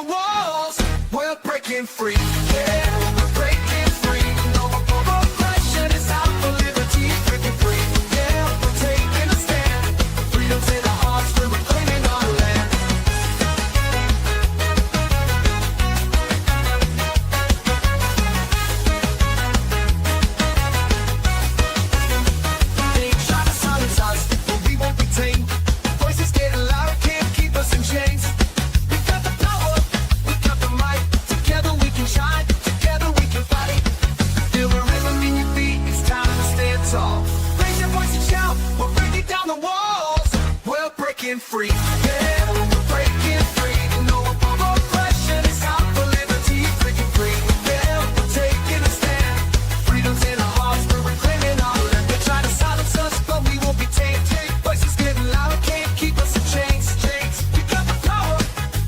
the walls. We're breaking free. Yeah, we're breaking free. No more oppression. It's out for liberty. Breaking free. Yeah, we're taking a stand. Freedom's in our hearts. We're reclaiming our land. They try to silence us, but we won't be tamed. Voices getting louder, can't keep us in chains. We got the power, we got the might. Together we can shine, together we can fight. Feel the rhythm in your feet, it's time to stand tall. Raise your voice and shout, we're breaking down the walls. We're breaking free, yeah, we're breaking free. No more oppression, it's out for liberty. Breaking free, yeah, we're taking a stand. Freedom's in our hearts, we're reclaiming our land. They try to silence us, but we won't be tamed. Voices getting louder, can't keep us in chains. We got the power,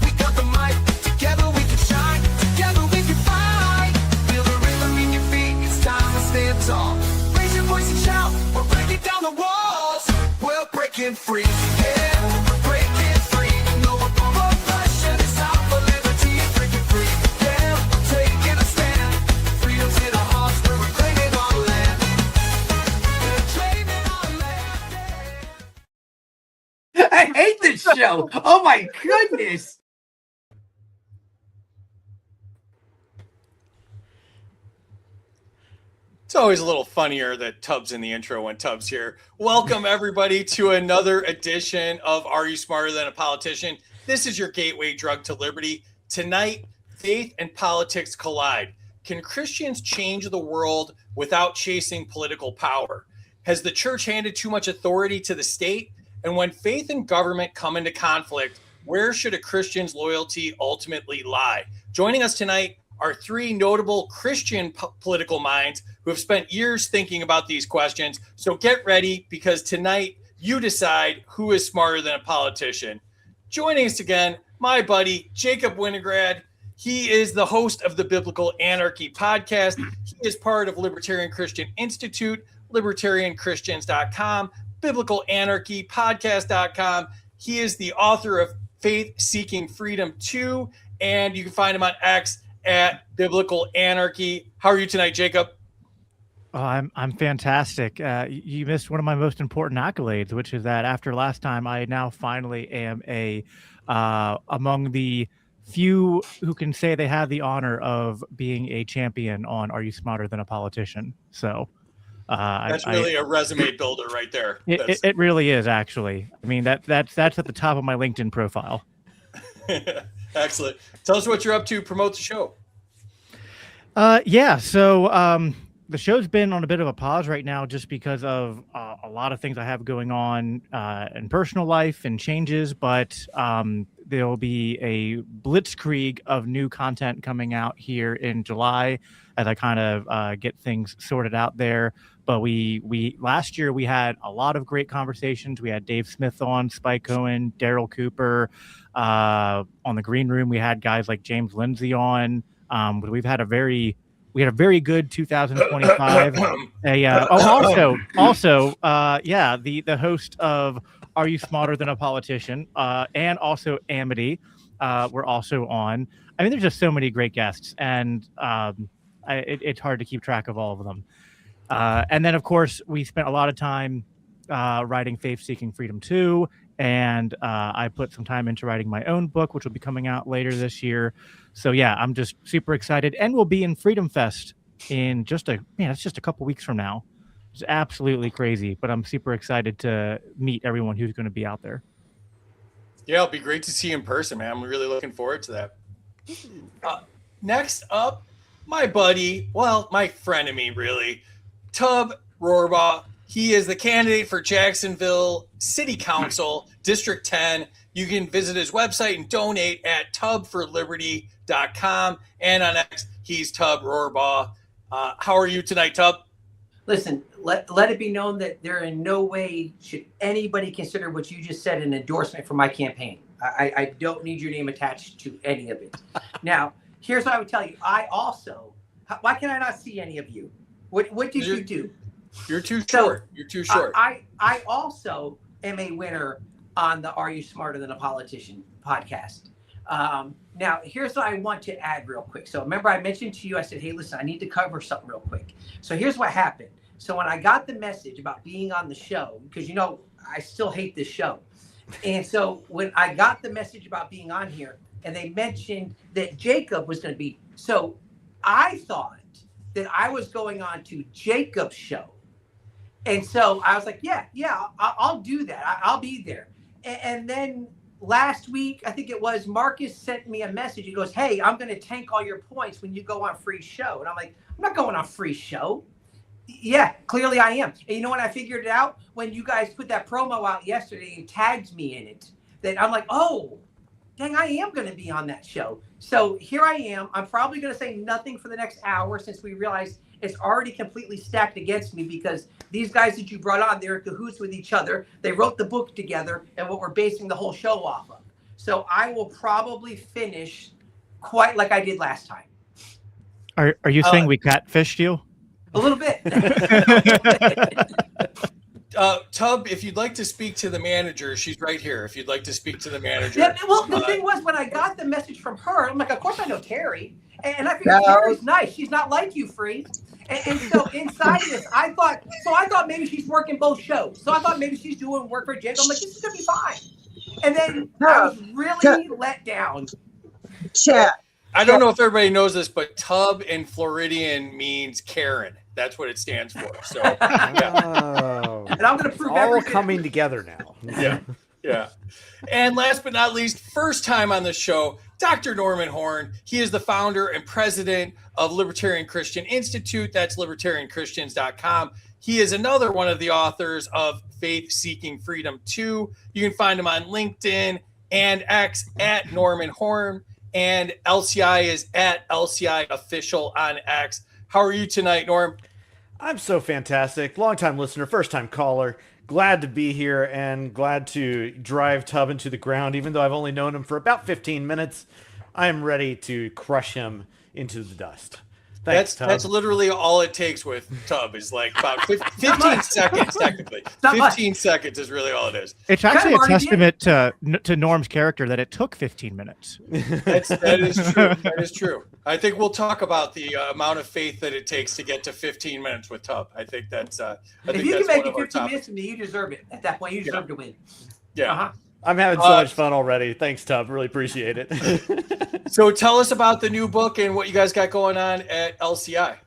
we got the might. Together we can shine, together we can fight. Feel the rhythm in your feet, it's time to stand tall. Raise your voice and shout, we're breaking down the walls. We're breaking free, yeah, we're breaking free. No more oppression, it's out for liberty. Breaking free, yeah, we're taking a stand. Freedom's in our hearts, we're reclaiming our land. We're claiming our land. I hate this show. Oh my goodness. It's always a little funnier that Tubbs in the intro when Tubbs here. Welcome everybody to another edition of Are You Smarter Than a Politician? This is your gateway drug to liberty. Tonight, faith and politics collide. Can Christians change the world without chasing political power? Has the church handed too much authority to the state? And when faith and government come into conflict, where should a Christian's loyalty ultimately lie? Joining us tonight are three notable Christian political minds who have spent years thinking about these questions. So get ready, because tonight you decide who is smarter than a politician. Joining us again, my buddy Jacob Winograd. He is the host of the Biblical Anarchy podcast. He is part of Libertarian Christian Institute, libertarianchristians.com, Biblical Anarchy podcast.com. He is the author of Faith Seeking Freedom 2, and you can find him on X at Biblical Anarchy. How are you tonight, Jacob? Oh, I'm fantastic. You missed one of my most important accolades, which is that after last time, I now finally am among the few who can say they have the honor of being a champion on Are You Smarter Than a Politician? So that's really a resume builder right there. It really is, actually. I mean, that's at the top of my LinkedIn profile. Excellent. Tell us what you're up to. Promote the show. So the show's been on a bit of a pause right now just because of a lot of things I have going on in personal life and changes, but there'll be a blitzkrieg of new content coming out here in July as I kind of get things sorted out there. But we last year we had a lot of great conversations. We had Dave Smith on, Spike Cohen, Daryl Cooper. On the Green Room, we had guys like James Lindsay on. But we had a very good 2025. The host of Are You Smarter Than a Politician? And also Amity were also on. I mean, there's just so many great guests, and it's hard to keep track of all of them. And then, of course, we spent a lot of time writing Faith Seeking Freedom 2, and I put some time into writing my own book, which will be coming out later this year. So, yeah, I'm just super excited. And we'll be in Freedom Fest in it's just a couple weeks from now. It's absolutely crazy, but I'm super excited to meet everyone who's going to be out there. Yeah, it'll be great to see you in person, man. I'm really looking forward to that. Next up, my buddy, my frenemy, really, Tub Rorabaugh. He is the candidate for Jacksonville City Council, District 10. You can visit his website and donate at tubforliberty.com. And on X, he's Tub Rorabaugh. How are you tonight, Tub? Listen, let it be known that there in no way should anybody consider what you just said an endorsement for my campaign. I don't need your name attached to any of it. Now, here's what I would tell you. Why can I not see any of you? What did you do? You're too short. You're too short. I also am a winner on the Are You Smarter Than a Politician podcast. Now, here's what I want to add real quick. So remember, I mentioned to you, I said, hey, listen, I need to cover something real quick. So here's what happened. So when I got the message about being on the show, because, I still hate this show. And so when I got the message about being on here and they mentioned that Jacob was going to be, so I thought that I was going on to Jacob's show. And so I was like, yeah, I'll do that. I'll be there. And then last week, I think it was, Marcus sent me a message. He goes, hey, I'm going to tank all your points when you go on free show. And I'm like, I'm not going on free show. Yeah, clearly I am. And you know what? I figured it out when you guys put that promo out yesterday and tagged me in it. That I'm like, oh, dang, I am going to be on that show. So here I am. I'm probably going to say nothing for the next hour since we realize it's already completely stacked against me because these guys that you brought on, they're in cahoots with each other. They wrote the book together and what we're basing the whole show off of. So I will probably finish quite like I did last time. Are you saying we catfished you? A little bit. Tub, if you'd like to speak to the manager, she's right here. If you'd like to speak to the manager. Yeah, well, the thing was, when I got the message from her, I'm like, of course I know Terry. And I figured Terry's nice. She's not like you, Free. And so inside of this, I thought maybe she's working both shows. So I thought maybe she's doing work for Jake. I'm like, this is going to be fine. And then I was really let down. Chat. I don't know if everybody knows this, but Tub in Floridian means Karen. That's what it stands for. So, yeah. Oh, And I'm going to prove all everything. coming together now. Yeah. And last but not least, first time on the show, Dr. Norman Horn. He is the founder and president of Libertarian Christian Institute. That's libertarianchristians.com. He is another one of the authors of Faith Seeking Freedom 2. You can find him on LinkedIn and X at Norman Horn. And LCI is at LCI Official on X. How are you tonight, Norm? I'm so fantastic. Long-time listener, first-time caller. Glad to be here and glad to drive Tub into the ground, even though I've only known him for about 15 minutes. I am ready to crush him into the dust. Thanks, Tub. That's literally all it takes with Tub is like about 15 seconds, technically. 15 seconds is really all it is. It's actually a testament to Norm's character that it took 15 minutes. That is true. That is true. I think we'll talk about the amount of faith that it takes to get to 15 minutes with Tub. I think that's. If you can make it 15 minutes with me, you deserve it. At that point, you deserve to win. Yeah. Uh-huh. I'm having so much fun already. Thanks, Tub. Really appreciate it. So tell us about the new book and what you guys got going on at LCI.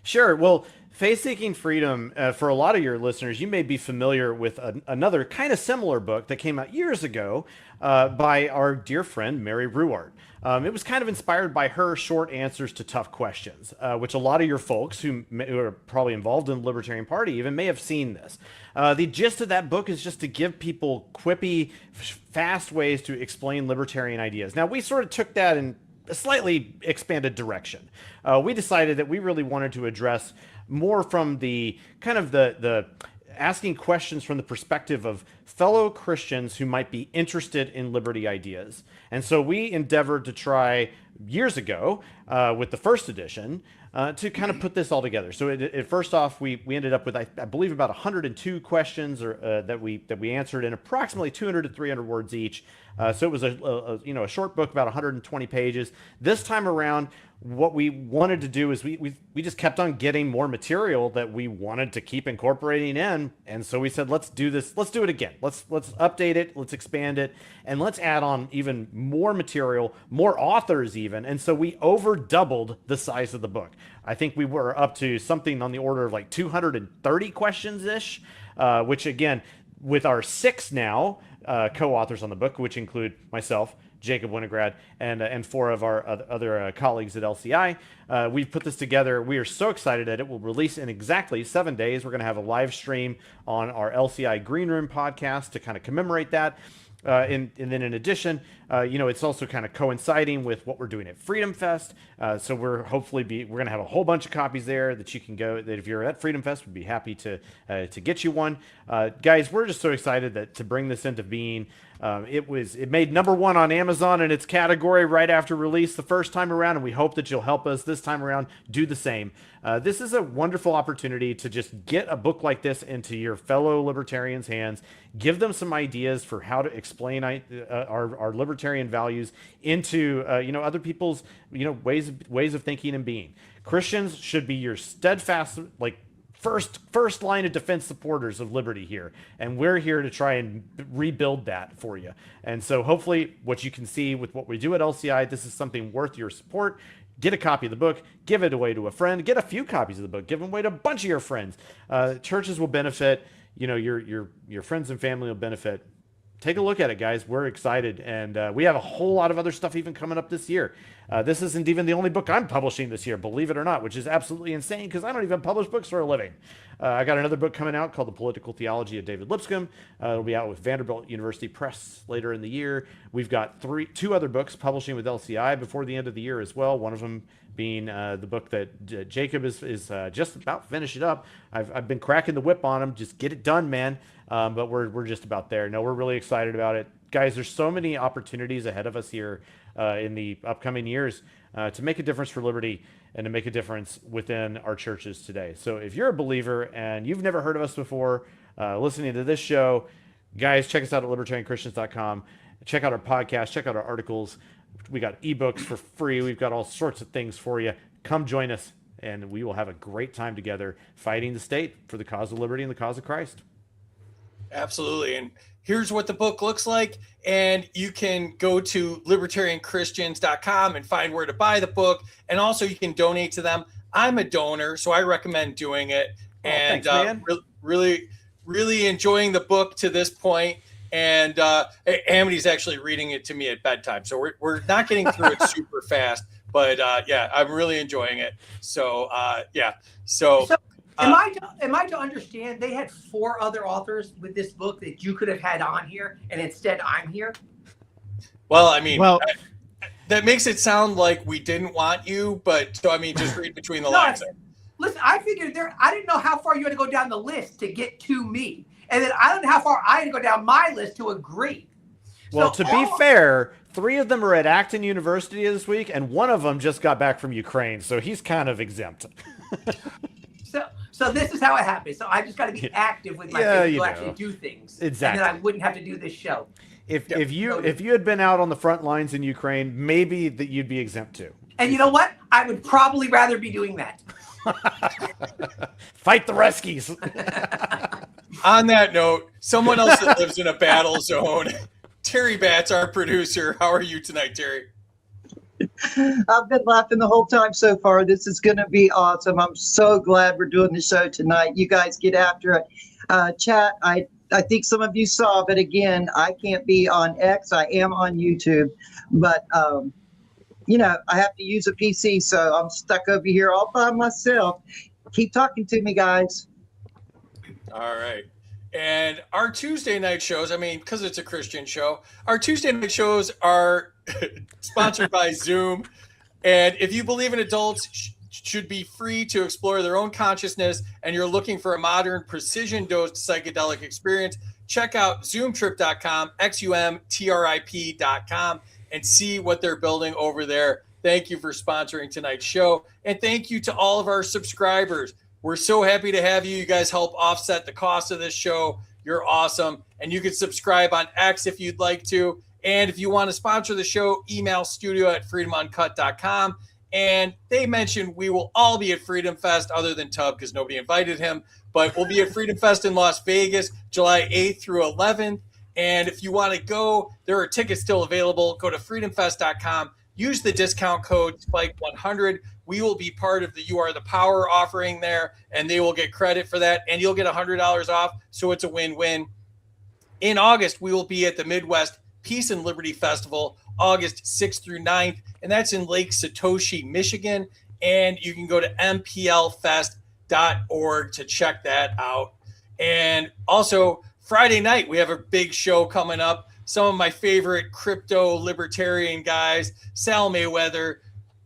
Sure. Well, Faith Seeking Freedom, for a lot of your listeners, you may be familiar with another kind of similar book that came out years ago by our dear friend, Mary Ruwart. It was kind of inspired by her short answers to tough questions, which a lot of your folks who are probably involved in the Libertarian Party even may have seen this. The gist of that book is just to give people quippy, fast ways to explain libertarian ideas. Now, we sort of took that in a slightly expanded direction. We decided that we really wanted to address more from the kind of the asking questions from the perspective of fellow Christians who might be interested in liberty ideas. And so we endeavored to try years ago with the first edition to kind of put this all together. So first off, we ended up with, I believe, about 102 questions that we answered in approximately 200 to 300 words each. So it was a short book, about 120 pages. This time around, what we wanted to do is we just kept on getting more material that we wanted to keep incorporating in, and so we said, let's do this. Let's do it again. Let's update it. Let's expand it, and let's add on even more material, more authors even. And so we over doubled the size of the book. I think we were up to something on the order of like 230 questions ish, which again, with our 6 now co-authors on the book, which include myself, Jacob Winograd, and 4 of our other colleagues at LCI. We've put this together. We are so excited that it will release in exactly 7 days. We're going to have a live stream on our LCI Green Room podcast to kind of commemorate that. And then in addition, it's also kind of coinciding with what we're doing at Freedom Fest. So we're going to have a whole bunch of copies there that you can go, that if you're at Freedom Fest, we'd be happy to get you one. Guys, we're just so excited to bring this into being. It made #1 on Amazon in its category right after release the first time around, and we hope that you'll help us this time around do the same. This is a wonderful opportunity to just get a book like this into your fellow libertarians' hands, give them some ideas for how to explain our libertarian values into other people's ways of thinking and being. Christians should be your steadfast, like, first line of defense supporters of liberty here, and we're here to try and rebuild that for you. And so hopefully what you can see with what we do at LCI, this is something worth your support. Get a copy of the book, give it away to a friend, get a few copies of the book, give them away to a bunch of your friends. Churches will benefit, your friends and family will benefit. Take a look at it, guys. We're excited, and we have a whole lot of other stuff even coming up this year. This isn't even the only book I'm publishing this year, believe it or not, which is absolutely insane because I don't even publish books for a living. I got another book coming out called The Political Theology of David Lipscomb. It'll be out with Vanderbilt University Press later in the year. We've got two other books publishing with LCI before the end of the year as well. One of them being the book that Jacob is just about to finish it up. I've been cracking the whip on him. Just get it done, man. But we're just about there. No, we're really excited about it. Guys, there's so many opportunities ahead of us here in the upcoming years to make a difference for liberty and to make a difference within our churches today. So if you're a believer and you've never heard of us before, listening to this show, guys, check us out at libertarianchristians.com. Check out our podcast, check out our articles. We got ebooks for free. We've got all sorts of things for you. Come join us, and we will have a great time together fighting the state for the cause of liberty and the cause of Christ. Absolutely. And here's what the book looks like. And you can go to libertarianchristians.com and find where to buy the book. And also you can donate to them. I'm a donor, so I recommend doing it. And thanks, really enjoying the book to this point. And Amity's actually reading it to me at bedtime. So we're not getting through it super fast. But yeah, I'm really enjoying it. So yeah. So am I to understand they had 4 other authors with this book that you could have had on here, and instead I'm here? Well, I mean, that makes it sound like we didn't want you, but so I mean, just read between the lines. Listen, I figured I didn't know how far you had to go down the list to get to me, and then I don't know how far I had to go down my list to agree. Well, to be fair, 3 of them are at Acton University this week, and one of them just got back from Ukraine, so he's kind of exempt. So this is how it happens. So I just got to be active with my kids to actually do things. Exactly. And then I wouldn't have to do this show. If you had been out on the front lines in Ukraine, maybe that you'd be exempt too. And you know what? I would probably rather be doing that. Fight the Ruskies. On that note, someone else that lives in a battle zone, Terry Batts, our producer. How are you tonight, Terry? I've been laughing the whole time so far. This is going to be awesome. I'm so glad we're doing the show tonight. You guys get after it. Chat, I think some of you saw, but again, I can't be on X. I am on YouTube, but I have to use a PC, so I'm stuck over here all by myself. Keep talking to me, guys. All right. And our Tuesday night shows, I mean, because it's a Christian show, our Tuesday night shows are sponsored by Zoom. And if you believe in adults should be free to explore their own consciousness and you're looking for a modern precision dosed psychedelic experience, check out zoomtrip.com, xumtrip.com, and see what they're building over there. Thank you for sponsoring tonight's show. And thank you to all of our subscribers. We're so happy to have you. You guys help offset the cost of this show. You're awesome. And you can subscribe on X if you'd like to. And if you want to sponsor the show, email studio@freedomuncut.com. And they mentioned we will all be at Freedom Fest other than Tubb because nobody invited him. But we'll be at Freedom Fest in Las Vegas, July 8th through 11th. And if you want to go, there are tickets still available. Go to freedomfest.com. Use the discount code SPIKE100. We will be part of the You Are the Power offering there, and they will get credit for that, and you'll get $100 off, so it's a win-win. In August, we will be at the Midwest Peace and Liberty Festival, August 6th through 9th, and that's in Lake Satoshi, Michigan, and you can go to mplfest.org to check that out. And also, Friday night, we have a big show coming up. Some of my favorite crypto libertarian guys, Sal Mayweather,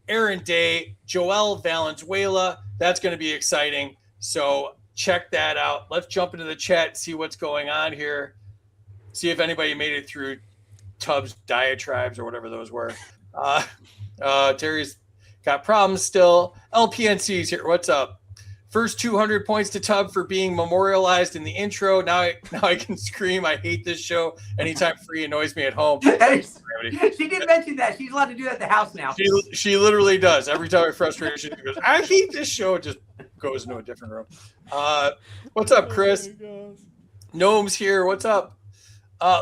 Aaron Day, Joel Valenzuela. That's going to be exciting. So check that out. Let's jump into the chat and see what's going on here. see if anybody made it through Tubbs diatribes or whatever those were. Terry's got problems still. LPNC's here. What's up? First 200 points to Tubb for being memorialized in the intro. Now I can scream, I hate this show. Anytime free annoys me at home. She did mention that. She's allowed to do that at the house now. She literally does. Every time I frustrate her, she goes, I hate this show. It just goes into a different room. What's up, Chris? Gnome's here. What's up?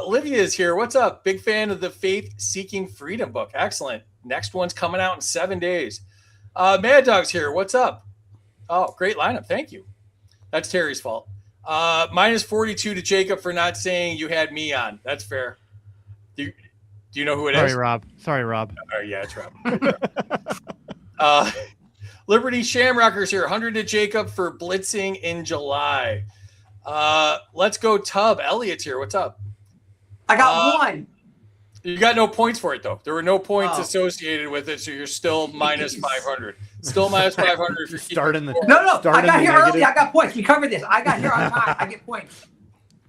Livia's here. What's up? Big fan of the Faith Seeking Freedom book. Excellent. Next one's coming out in 7 days. Mad Dog's here. What's up? Oh, great lineup. Thank you. That's Terry's fault. Minus 42 to Jacob for not saying you had me on. That's fair. Do you know who it is? Sorry, Rob. Oh, yeah, it's Rob. Liberty Shamrockers here. 100 to Jacob for blitzing in July. Let's go Tubb. Elliot's here. What's up? I got one. You got no points for it, though. There were no points associated with it, so you're still minus 500. Still minus 500 if you're starting the No. I got here early. I got points. We covered this. I got here on time. I get points.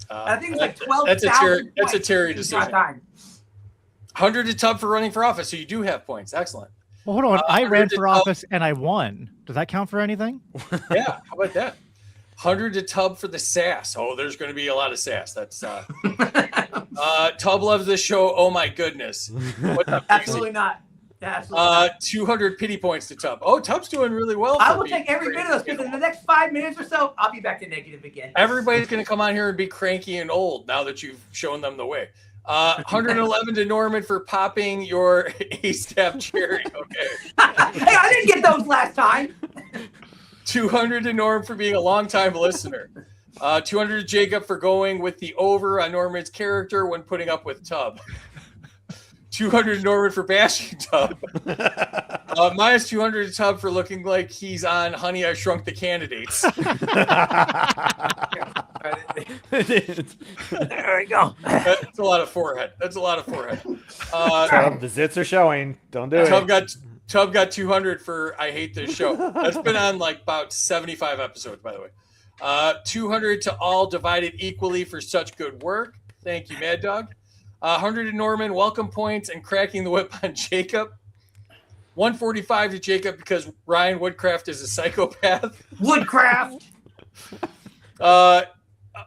I think it's like 12,000. That's a Terry decision. 100 to Tubb for running for office, so you do have points. Excellent. Well, hold on. I ran for office and I won. Does that count for anything? Yeah. How about that? 100 to Tubb for the sass. Oh, there's going to be a lot of sass. That's Tubb loves this show. Oh my goodness. What's up? Absolutely not. Absolutely not. 200 pity points to Tubb. Oh, Tubb's doing really well. I will take every bit of those because in the next 5 minutes or so, I'll be back to negative again. Everybody's going to come on here and be cranky and old now that you've shown them the way. 111 to Norman for popping your A-Staff cherry. Okay. Hey, I didn't get those last time. 200 to Norm for being a longtime listener. 200 to Jacob for going with the over on Norman's character when putting up with Tubb. 200 to Norman for bashing Tubb. Minus 200 to Tubb for looking like he's on Honey, I Shrunk the Candidates. There we go. That's a lot of forehead. Tubb, the zits are showing. Don't do it. Tubb got 200 for I hate this show. That's been on like about 75 episodes, by the way. 200 to all divided equally for such good work. Thank you, Mad Dog. 100 to Norman, welcome points and cracking the whip on Jacob. 145 to Jacob because Ryan Woodcraft is a psychopath. Woodcraft.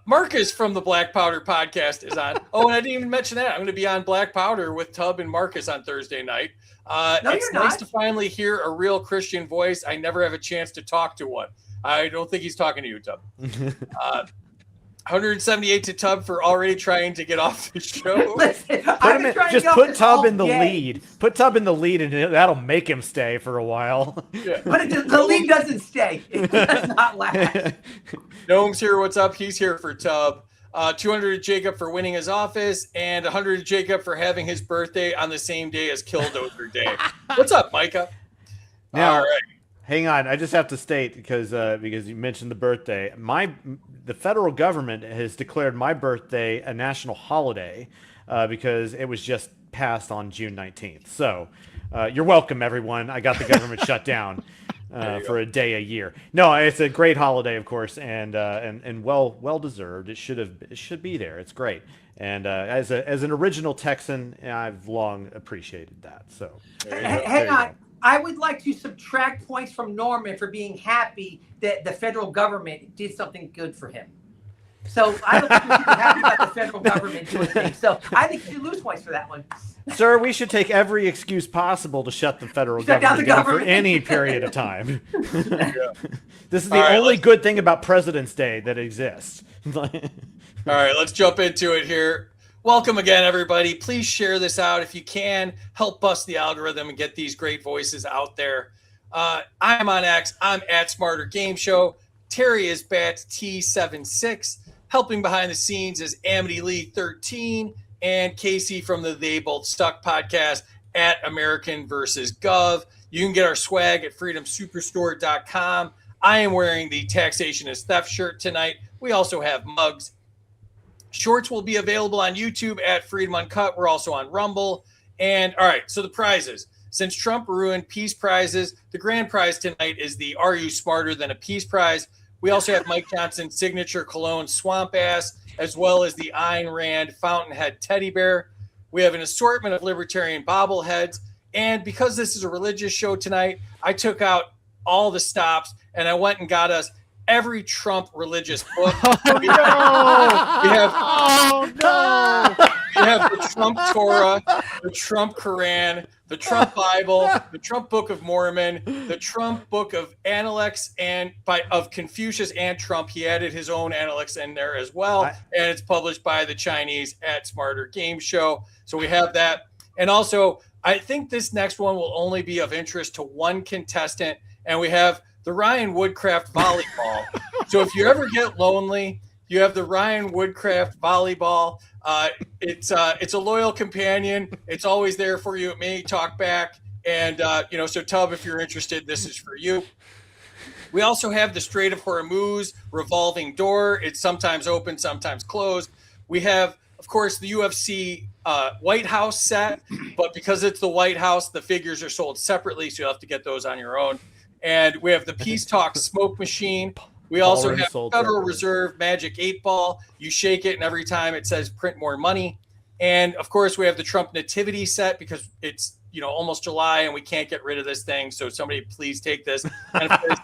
Marcus from the Black Powder podcast is on. Oh, and I didn't even mention that. I'm going to be on Black Powder with Tubb and Marcus on Thursday night. It's nice to finally hear a real Christian voice. I never have a chance to talk to one. I don't think he's talking to you, Tubb. 178 to Tubb for already trying to get off the show. Listen, put Tubb in the lead. Put Tubb in the lead, and that'll make him stay for a while. Yeah. But the lead doesn't stay. It does not last. Gnome's here. What's up? He's here for Tubb. 200 to Jacob for winning his office, and 100 to Jacob for having his birthday on the same day as Killdozer Day. What's up, Micah? Now, all right. Hang on. I just have to state because you mentioned the birthday. The federal government has declared my birthday a national holiday because it was just passed on June 19th. So you're welcome, everyone. I got the government shut down for a day a year. No, it's a great holiday, of course, and well deserved. It should be there. It's great. And as an original Texan, I've long appreciated that. So hang on. I would like to subtract points from Norman for being happy that the federal government did something good for him. So I don't think we should be happy about the federal government doing things. So I think you should lose points for that one. Sir, we should take every excuse possible to shut the federal government down for any period of time. Yeah. This is the only good thing about President's Day that exists. All right, let's jump into it here. Welcome again, everybody. Please share this out if you can. Help bust the algorithm and get these great voices out there. I'm on X. I'm at Smarter Game Show. Terry is Bat T76. Helping behind the scenes is Amity Lee 13 and Casey from the They Both Stuck podcast at American vs. Gov. You can get our swag at freedomsuperstore.com. I am wearing the Taxation is Theft shirt tonight. We also have mugs. Shorts will be available on YouTube at Freedom Uncut. We're also on Rumble. And all right, so the prizes. Since Trump ruined peace prizes, the grand prize tonight is the Are You Smarter Than a Peace Prize. We also have Mike Johnson's signature cologne, Swamp Ass, as well as the Ayn Rand Fountainhead teddy bear. We have an assortment of libertarian bobbleheads. And because this is a religious show tonight, I took out all the stops and I went and got us every Trump religious book. We have the Trump Torah, the Trump Quran, the Trump Bible, the Trump Book of Mormon, the Trump Book of Analects of Confucius and Trump. He added his own Analects in there as well. And it's published by the Chinese at Smarter Gameshow. So we have that. And also, I think this next one will only be of interest to one contestant. And we have the Ryan Woodcraft volleyball. So if you ever get lonely, you have the Ryan Woodcraft volleyball. It's a loyal companion. It's always there for you. It may talk back. And, so Tub, if you're interested, this is for you. We also have the Strait of Hormuz revolving door. It's sometimes open, sometimes closed. We have, of course, the UFC White House set, but because it's the White House, the figures are sold separately, so you'll have to get those on your own. And we have the Peace Talk smoke machine. We also have Federal Reserve Magic 8-Ball. You shake it, and every time it says print more money. And, of course, we have the Trump Nativity set because it's, almost July, and we can't get rid of this thing. So somebody please take this. And, of course,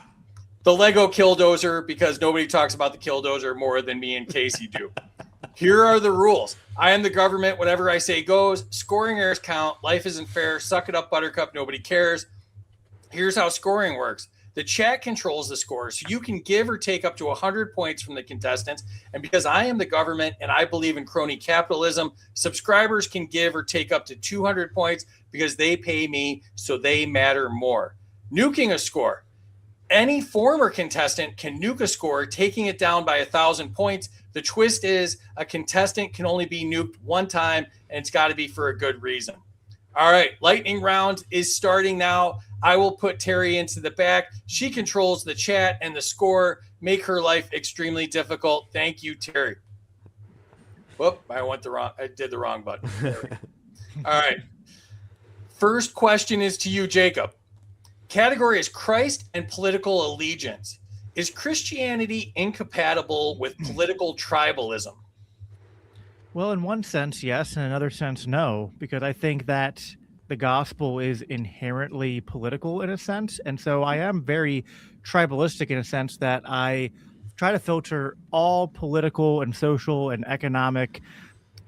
the Lego Killdozer, because nobody talks about the Killdozer more than me and Casey do. Here are the rules. I am the government. Whatever I say goes. Scoring errors count. Life isn't fair. Suck it up, Buttercup. Nobody cares. Here's how scoring works. The chat controls the score, so you can give or take up to 100 points from the contestants. And because I am the government and I believe in crony capitalism, subscribers can give or take up to 200 points because they pay me, so they matter more. Nuking a score. Any former contestant can nuke a score, taking it down by 1,000 points. The twist is a contestant can only be nuked one time, and it's got to be for a good reason. All right, lightning round is starting now. I will put Terry into the back. She controls the chat and the score. Make her life extremely difficult. Thank you, Terry. Whoop, I did the wrong button. All right. First question is to you, Jacob. Category is Christ and political allegiance. Is Christianity incompatible with political tribalism? Well, in one sense, yes. In another sense, no, because I think that the gospel is inherently political in a sense. And so I am very tribalistic in a sense that I try to filter all political and social and economic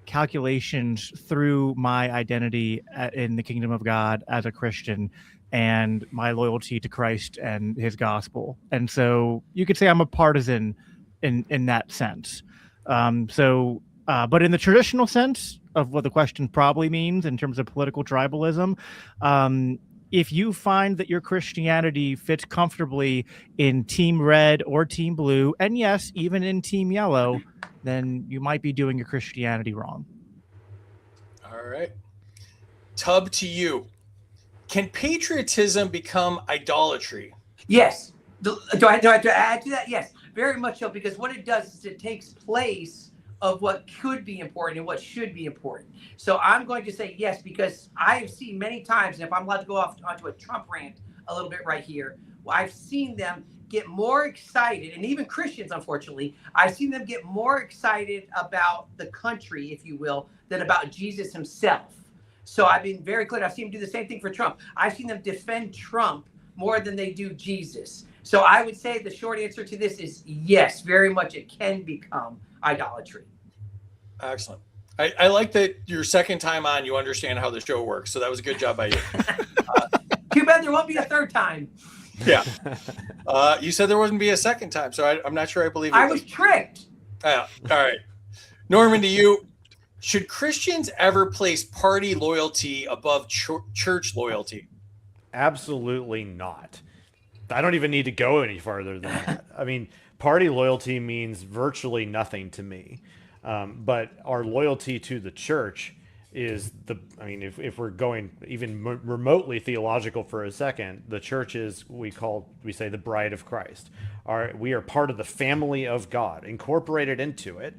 calculations through my identity in the kingdom of God as a Christian and my loyalty to Christ and his gospel. And so you could say I'm a partisan in that sense. But in the traditional sense of what the question probably means in terms of political tribalism, if you find that your Christianity fits comfortably in Team Red or Team Blue, and yes, even in Team Yellow, then you might be doing your Christianity wrong. All right. Tub, to you. Can patriotism become idolatry? Yes. Do I have to add to that? Yes, very much so, because what it does is it takes place of what could be important and what should be important. So I'm going to say yes, because I've seen many times, and if I'm allowed to go onto a Trump rant a little bit right here, I've seen them get more excited, and even Christians, unfortunately, I've seen them get more excited about the country, if you will, than about Jesus himself. So I've been very clear. I've seen them do the same thing for Trump. I've seen them defend Trump more than they do Jesus. So I would say the short answer to this is yes, very much it can become idolatry. Excellent. I like that your second time on, you understand how the show works. So that was a good job by you. Too bad there won't be a third time. Yeah. You said there wouldn't be a second time, so I'm not sure I believe it. I was tricked. Yeah. All right. Norman, to you. Should Christians ever place party loyalty above church loyalty? Absolutely not. I don't even need to go any farther than that. I mean, party loyalty means virtually nothing to me. But our loyalty to the church is if we're going even remotely theological for a second, the church is, we say the bride of Christ. We are part of the family of God, incorporated into it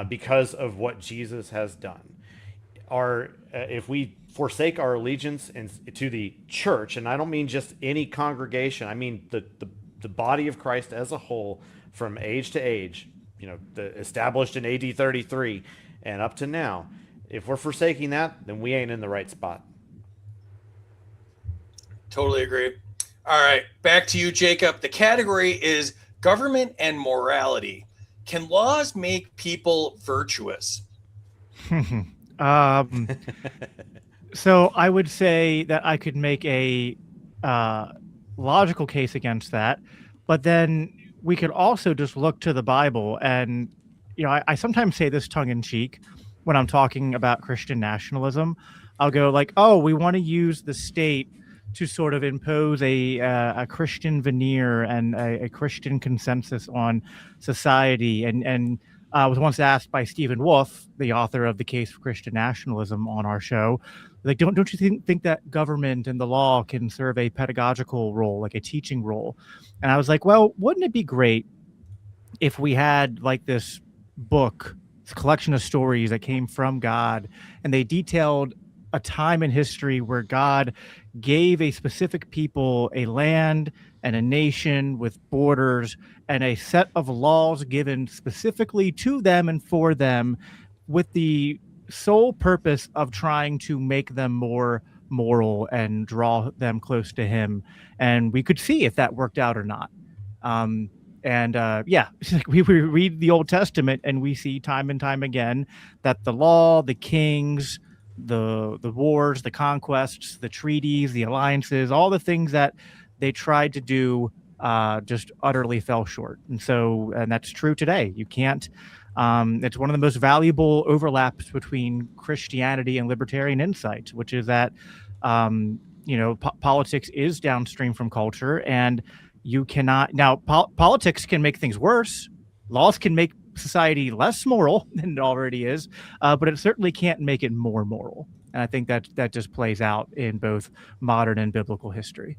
because of what Jesus has done. If we forsake our allegiance to the church, and I don't mean just any congregation, I mean the body of Christ as a whole, from age to age, established in AD 33 and up to now, if we're forsaking that, then we ain't in the right spot. Totally agree. All right, back to you, Jacob. The category is government and morality. Can laws make people virtuous? So I would say that I could make a logical case against that, but then we could also just look to the Bible. And I sometimes say this tongue in cheek when I'm talking about Christian nationalism. I'll go like, "Oh, we want to use the state to sort of impose a Christian veneer and a Christian consensus on society." And I was once asked by Stephen Wolfe, the author of The Case for Christian Nationalism, on our show, like, don't you think that government and the law can serve a pedagogical role, like a teaching role? And I was like, well, wouldn't it be great if we had like this book, this collection of stories that came from God, and they detailed a time in history where God gave a specific people a land and a nation with borders and a set of laws given specifically to them and for them, with the sole purpose of trying to make them more moral and draw them close to him. And we could see if that worked out or not. It's like we read the Old Testament and we see time and time again that the law, the kings, the wars, the conquests, the treaties, the alliances, all the things that they tried to do just utterly fell short. And that's true today. You can't. It's one of the most valuable overlaps between Christianity and libertarian insight, which is that politics is downstream from culture, and you cannot now. Politics can make things worse. Laws can make society less moral than it already is, but it certainly can't make it more moral. And I think that just plays out in both modern and biblical history.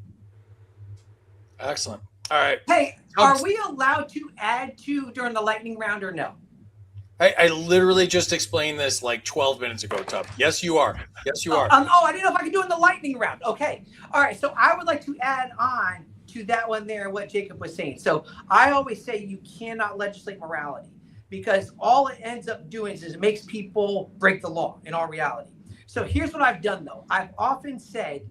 Excellent. All right. Hey, are we allowed to add to during the lightning round or no? I literally just explained this like 12 minutes ago, Tub. Yes, you are. Yes, you are. I didn't know if I could do it in the lightning round. Okay. All right. So I would like to add on to that one there, what Jacob was saying. So I always say you cannot legislate morality, because all it ends up doing is it makes people break the law in all reality. So here's what I've done, though. I've often said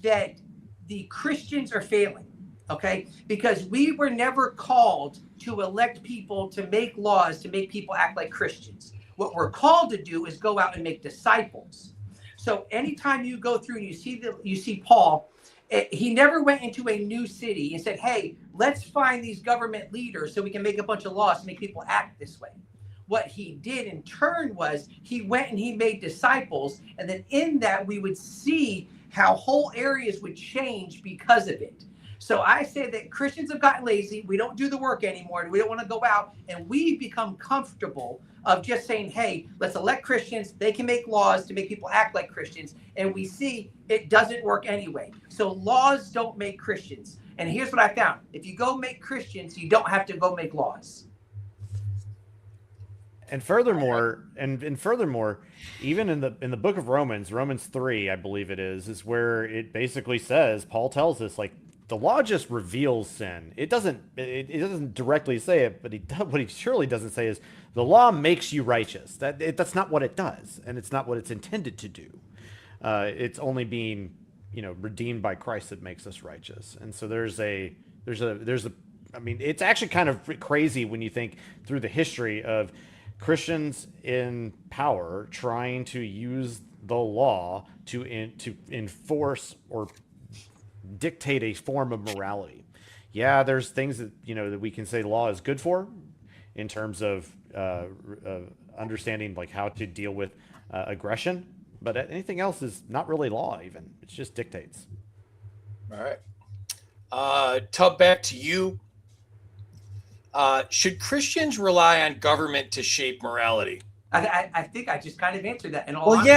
that the Christians are failing, okay? Because we were never called to elect people to make laws to make people act like Christians. What we're called to do is go out and make disciples. So anytime you go through and you see Paul, he never went into a new city and said, hey, let's find these government leaders so we can make a bunch of laws to make people act this way. What he did in turn was he went and he made disciples. And then in that, we would see how whole areas would change because of it. So I say that Christians have gotten lazy. We don't do the work anymore. We don't want to go out, and we become comfortable of just saying, hey, let's elect Christians. They can make laws to make people act like Christians. And we see it doesn't work anyway. So laws don't make Christians. And here's what I found. If you go make Christians, you don't have to go make laws. And furthermore, even in the book of Romans 3, I believe it is where it basically says, Paul tells us, like, the law just reveals sin. It doesn't directly say it, but what he surely doesn't say is the law makes you righteous. That's not what it does, and it's not what it's intended to do. It's only being, redeemed by Christ that makes us righteous. And so there's a. I mean, it's actually kind of crazy when you think through the history of Christians in power trying to use the law to enforce or dictate a form of morality. Yeah, there's things that that we can say law is good for, in terms of understanding like how to deal with aggression, but anything else is not really law. Even it's just dictates. All right, Tub, back to you. Should Christians rely on government to shape morality? I think I just kind of answered that. In all honesty.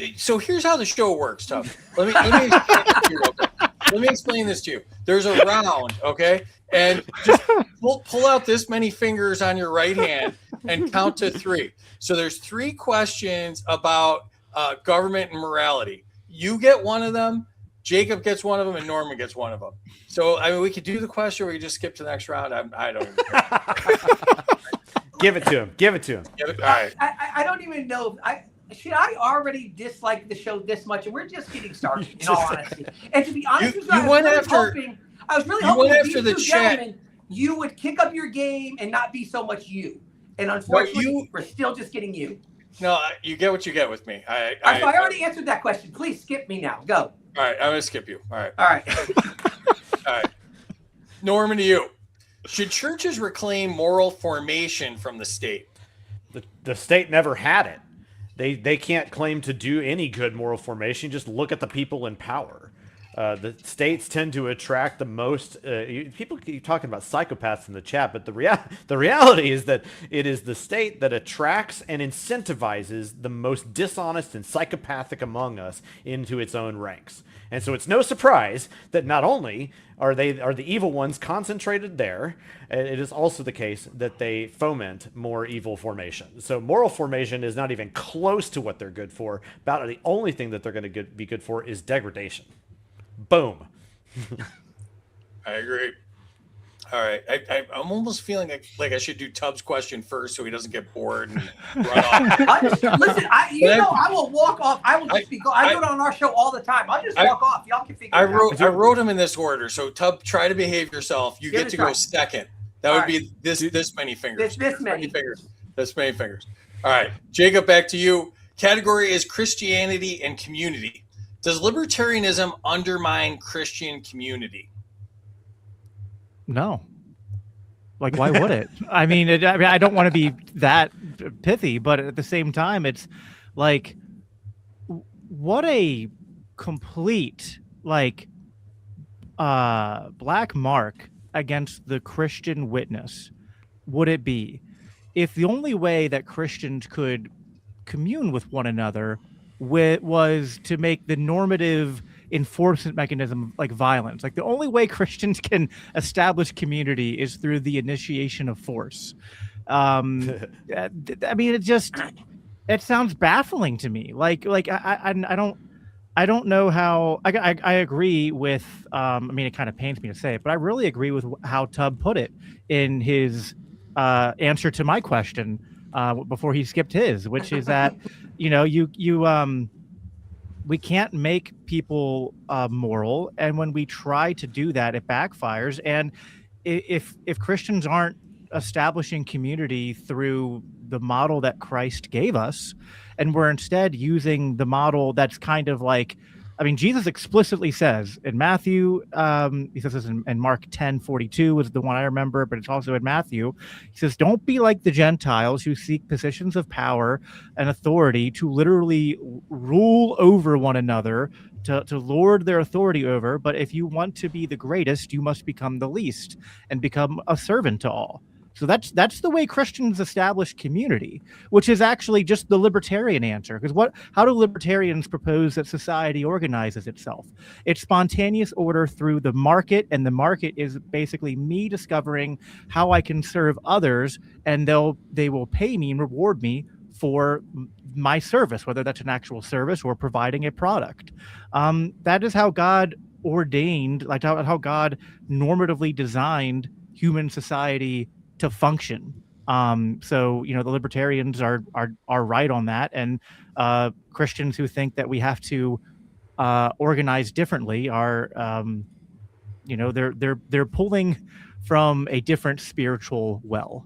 Yeah. So here's how the show works, Tub. Let me explain this to you real quick. Let me explain this to you. There's a round, okay? And just pull out this many fingers on your right hand and count to 3. So there's 3 questions about government and morality. You get one of them. Jacob gets one of them, and Norman gets one of them. So, I mean, we could do the question, or we could just skip to the next round. I don't even care. Give it to him. Give it to him. All right. I don't even know. Should I already dislike the show this much? And we're just getting started, in all honesty. And to be honest with you, I was really hoping that these two gentlemen, you would kick up your game and not be so much you. And unfortunately, we're still just getting you. No, you get what you get with me. I already answered that question. Please skip me now. Go. All right, I'm going to skip you. All right. All right. All right. Norman, to you. Should churches reclaim moral formation from the state? The state never had it. They can't claim to do any good moral formation. Just look at the people in power. The states tend to attract the most. People keep talking about psychopaths in the chat, but the reality is that it is the state that attracts and incentivizes the most dishonest and psychopathic among us into its own ranks. And so it's no surprise that not only are the evil ones concentrated there, it is also the case that they foment more evil formation. So moral formation is not even close to what they're good for. About the only thing that they're going to be good for is degradation. Boom. I agree. All right. I'm almost feeling like I should do Tubbs' question first so he doesn't get bored and run off. Listen, I will walk off. I will just do it on our show all the time. I'll just walk off. Y'all can figure it out. I wrote them in this order. So, Tubb, try to behave yourself. You get to go second. That would be this many fingers. This many fingers. This many fingers. All right. Jacob, back to you. Category is Christianity and community. Does libertarianism undermine Christian community? No. Like, why would it? I mean, I don't want to be that pithy, but at the same time, it's like, what a complete, like, black mark against the Christian witness would it be if the only way that Christians could commune with one another was to make the normative enforcement mechanism like violence. Like, the only way Christians can establish community is through the initiation of force. I mean, it sounds baffling to me. I don't know how. I agree with. I mean, it kind of pains me to say it, but I really agree with how Tubb put it in his answer to my question before he skipped his, which is that we can't make people moral, and when we try to do that, it backfires. And if Christians aren't establishing community through the model that Christ gave us, and we're instead using the model that's kind of like, I mean, Jesus explicitly says in Matthew, he says this in Mark 10:42 is the one I remember, but it's also in Matthew. He says, don't be like the Gentiles who seek positions of power and authority to literally rule over one another, to lord their authority over. But if you want to be the greatest, you must become the least and become a servant to all. So that's the way Christians establish community, which is actually just the libertarian answer. Because how do libertarians propose that society organizes itself? It's spontaneous order through the market, and the market is basically me discovering how I can serve others, and they will pay me and reward me for my service, whether that's an actual service or providing a product. That is how God ordained, like how God normatively designed human society to function. So the libertarians are right on that, and Christians who think that we have to organize differently are they're pulling from a different spiritual well.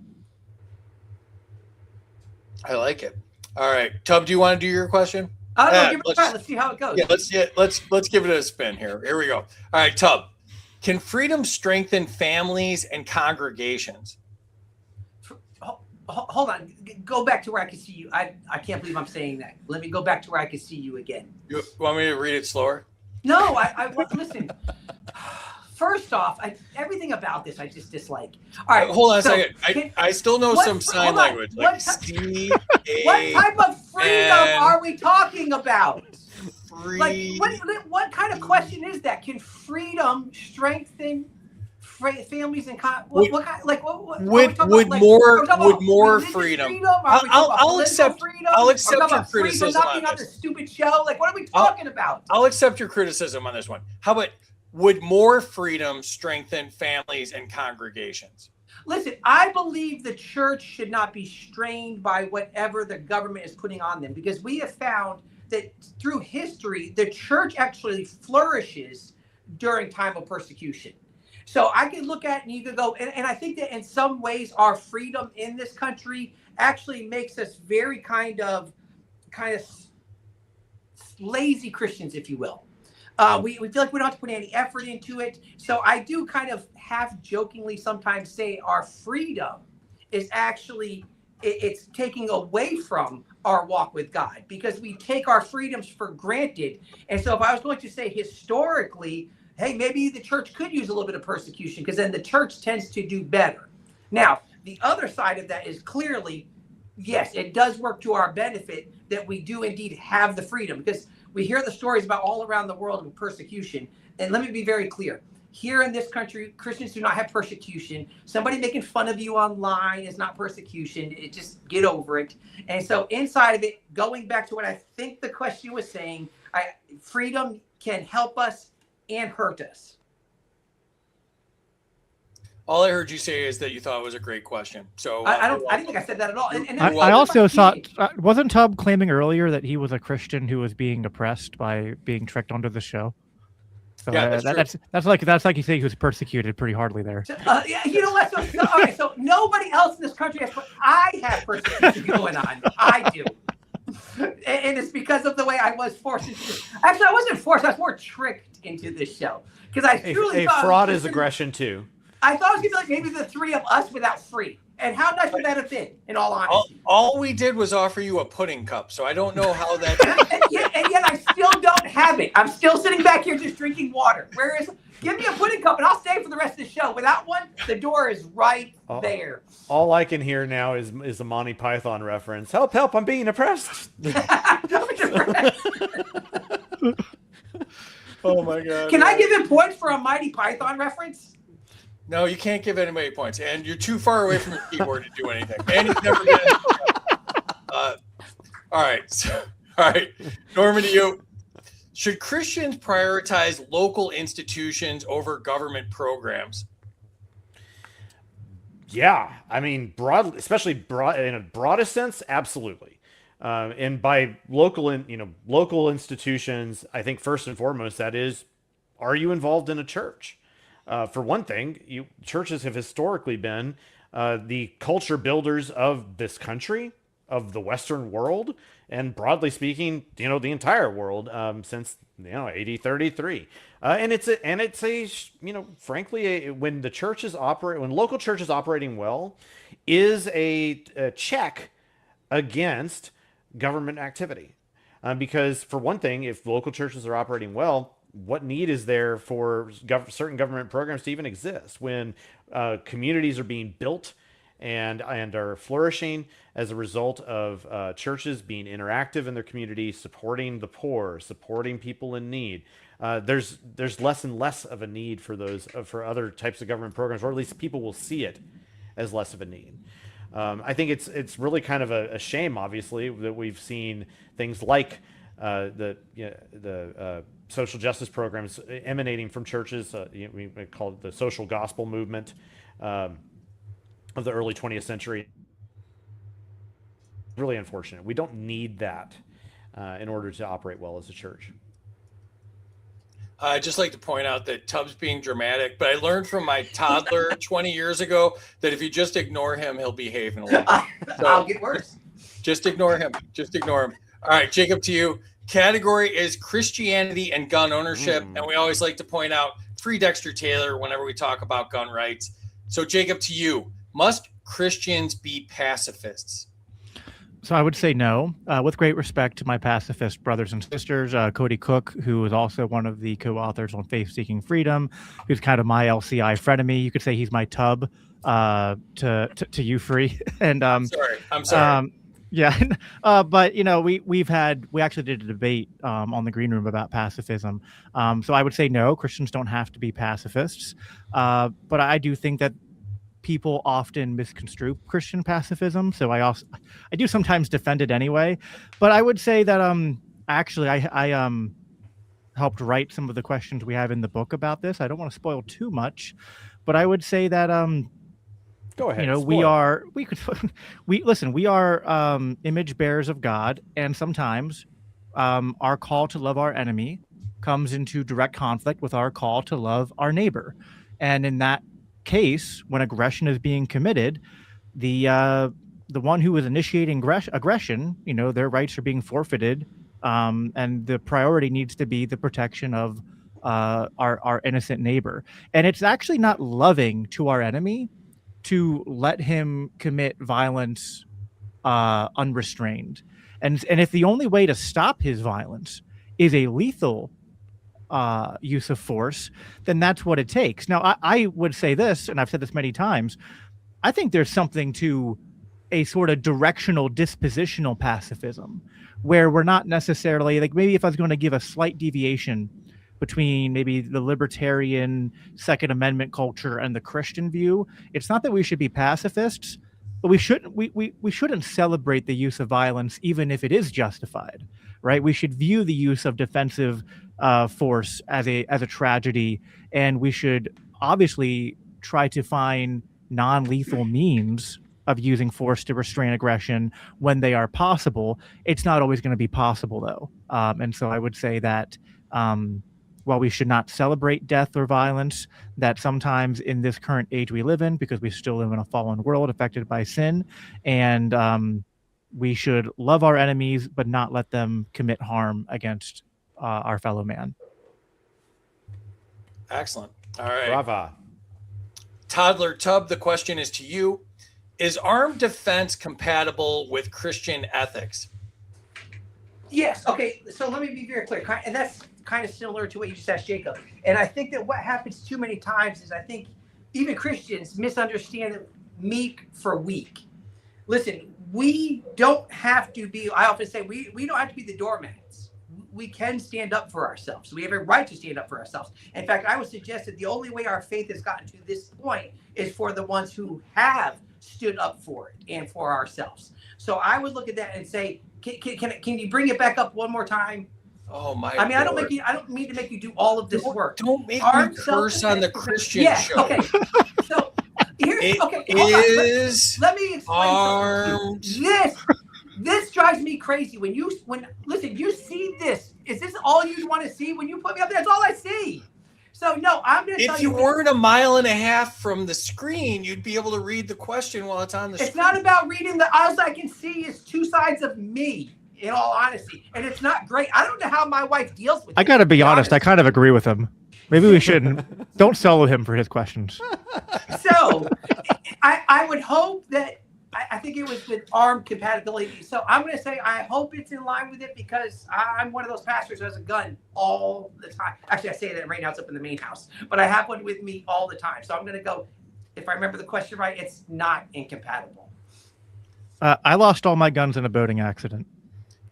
I like it. All right, Tubb, do you want to do your question? Let's see how it goes. Yeah, let's give it a spin here. Here we go. All right, Tubb, can freedom strengthen families and congregations? Hold on. Go back to where I can see you. I can't believe I'm saying that. Let me go back to where I can see you again. You want me to read it slower? No, listen. First off, everything about this I just dislike. All right, hold on a second. I still know some sign language. Like C, A, what type of freedom are we talking about? Free. Like, what kind of question is that? Can freedom strengthen families and what kind like what would more freedom? I'll accept your criticism on this. this. Stupid show. Like, what are we talking about? I'll accept your criticism on this one. How about would more freedom strengthen families and congregations? Listen, I believe the church should not be strained by whatever the government is putting on them, because we have found that through history, the church actually flourishes during time of persecution. So I can look at it and you can go, and I think that in some ways our freedom in this country actually makes us very kind of lazy Christians, if you will. We feel like we don't have to put any effort into it. So I do kind of half jokingly sometimes say our freedom is actually, it's taking away from our walk with God, because we take our freedoms for granted. And so if I was going to say historically, hey, maybe the church could use a little bit of persecution, because then the church tends to do better. Now, the other side of that is clearly, yes, it does work to our benefit that we do indeed have the freedom, because we hear the stories about all around the world of persecution. And let me be very clear. Here in this country, Christians do not have persecution. Somebody making fun of you online is not persecution. It just get over it. And so inside of it, going back to what I think the question was saying, freedom can help us and hurt us. All I heard you say is that you thought it was a great question. So I didn't think I said that at all. And I also thought, wasn't Tubb claiming earlier that he was a Christian who was being oppressed by being tricked onto the show? So yeah, that's like you say he was persecuted pretty hardly there. Yeah, you know what? So nobody else in this country has. I have persecution going on. I do. And it's because of the way I was forced into this. Actually, I wasn't forced. I was more tricked into this show, because I truly thought fraud is aggression too. I thought it was gonna be like maybe the three of us without free. And how nice would that have been, in all honesty? All we did was offer you a pudding cup, so I don't know how that. and yet I still don't have it. I'm still sitting back here just drinking water. Give me a pudding cup and I'll stay for the rest of the show. Without one, the door is right there. All I can hear now is a Monty Python reference. Help, help, I'm being oppressed. Oh my God. Can I give him points for a Monty Python reference? No, you can't give anybody points, and you're too far away from your keyboard to do anything. And you've never been. All right, Norman, to you. Should Christians prioritize local institutions over government programs? Yeah, I mean, broadly, especially in a broadest sense, absolutely. And by local institutions, I think first and foremost, that is, are you involved in a church? For one thing, churches have historically been the culture builders of this country, of the Western world, and broadly speaking, the entire world since AD 33. Frankly, when local churches operating well, is a check against government activity, because for one thing, if local churches are operating well, what need is there for certain government programs to even exist when communities are being built and are flourishing as a result of churches being interactive in their community, supporting the poor, supporting people in need? There's less and less of a need for those for other types of government programs, or at least people will see it as less of a need. I think it's really kind of a shame, obviously, that we've seen things like the social justice programs emanating from churches. We call it the social gospel movement of the early 20th century. Really unfortunate. We don't need that in order to operate well as a church. I'd just like to point out that Tubbs being dramatic, but I learned from my toddler 20 years ago that if you just ignore him, he'll behave in a little bit. So I'll get worse. Just ignore him. All right, Jacob, to you. Category is Christianity and gun ownership. And we always like to point out free Dexter Taylor whenever we talk about gun rights. So Jacob, to you, must Christians be pacifists? So I would say no, with great respect to my pacifist brothers and sisters. Cody Cook, who is also one of the co-authors on Faith Seeking Freedom, who's kind of my LCI frenemy. You could say he's my Tub to you, Free. And I'm sorry. Yeah, but we actually did a debate on the green room about pacifism. So I would say no, Christians don't have to be pacifists. But I do think that people often misconstrue Christian pacifism. So I do sometimes defend it anyway. But I would say that actually I helped write some of the questions we have in the book about this. I don't want to spoil too much, but I would say that Go ahead. we spoil. we are image bearers of God, and sometimes our call to love our enemy comes into direct conflict with our call to love our neighbor. And in that case, when aggression is being committed, the one who is initiating aggression, their rights are being forfeited, and the priority needs to be the protection of our innocent neighbor. And it's actually not loving to our enemy to let him commit violence unrestrained. And if the only way to stop his violence is a lethal use of force, then that's what it takes. Now, I would say this, and I've said this many times, I think there's something to a sort of directional dispositional pacifism where we're not necessarily, like, maybe if I was going to give a slight deviation between maybe the libertarian Second Amendment culture and the Christian view, it's not that we should be pacifists, but we shouldn't celebrate the use of violence even if it is justified, right? We should view the use of defensive force as a tragedy, and we should obviously try to find non-lethal means of using force to restrain aggression when they are possible. It's not always going to be possible, though, and so I would say that while we should not celebrate death or violence, that sometimes in this current age we live in, because we still live in a fallen world affected by sin, and we should love our enemies but not let them commit harm against our fellow man. Excellent. All right. Brava. Toddler Tub, the question is to you. Is armed defense compatible with Christian ethics? Yes. Okay. So let me be very clear. And that's kind of similar to what you just asked Jacob. And I think that what happens too many times is I think even Christians misunderstand meek for weak. Listen, we don't have to be, I often say, we don't have to be the doormats. We can stand up for ourselves. We have a right to stand up for ourselves. In fact, I would suggest that the only way our faith has gotten to this point is for the ones who have stood up for it and for ourselves. So I would look at that and say, can you bring it back up one more time? Oh my! I mean, I don't mean to make you do all of this work. Don't make me curse on the Christian show. Okay. So here's okay. Let me explain armed. something. This drives me crazy. When you see this. Is this all you want to see? When you put me up there, that's all I see. So no, I'm going to tell you. If you weren't a mile and a half from the screen, you'd be able to read the question while it's on the screen. It's not about reading all I can see is two sides of me, in all honesty. And it's not great. I don't know how my wife deals with it. I got to be honest. I kind of agree with him. Maybe we shouldn't. Don't solo him for his questions. So I would hope that I think it was with armed compatibility. So I'm going to say I hope it's in line with it because I'm one of those pastors who has a gun all the time. Actually, I say that right now. It's up in the main house. But I have one with me all the time. So I'm going to go, if I remember the question right, it's not incompatible. I lost all my guns in a boating accident.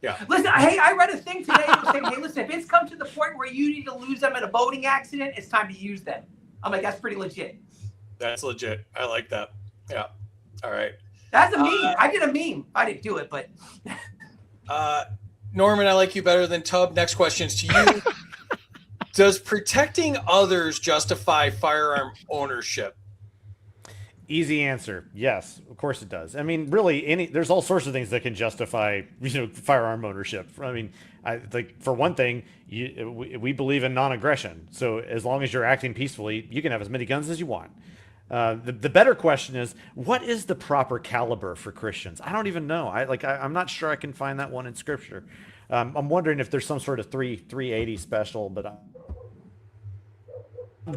Yeah. Listen, I read a thing today that was saying, hey, listen, if it's come to the point where you need to lose them in a boating accident, it's time to use them. I'm like, that's pretty legit. That's legit. I like that. Yeah. All right. That's a meme. I did a meme. I didn't do it, but. Norman, I like you better than Tub. Next question's to you. Does protecting others justify firearm ownership? Easy answer. Yes, of course it does. I mean, really, there's all sorts of things that can justify, firearm ownership. I mean, for one thing, we believe in non-aggression. So as long as you're acting peacefully, you can have as many guns as you want. The better question is, what is the proper caliber for Christians? I don't even know. I'm not sure I can find that one in Scripture. I'm wondering if there's some sort of 380 special, but I'm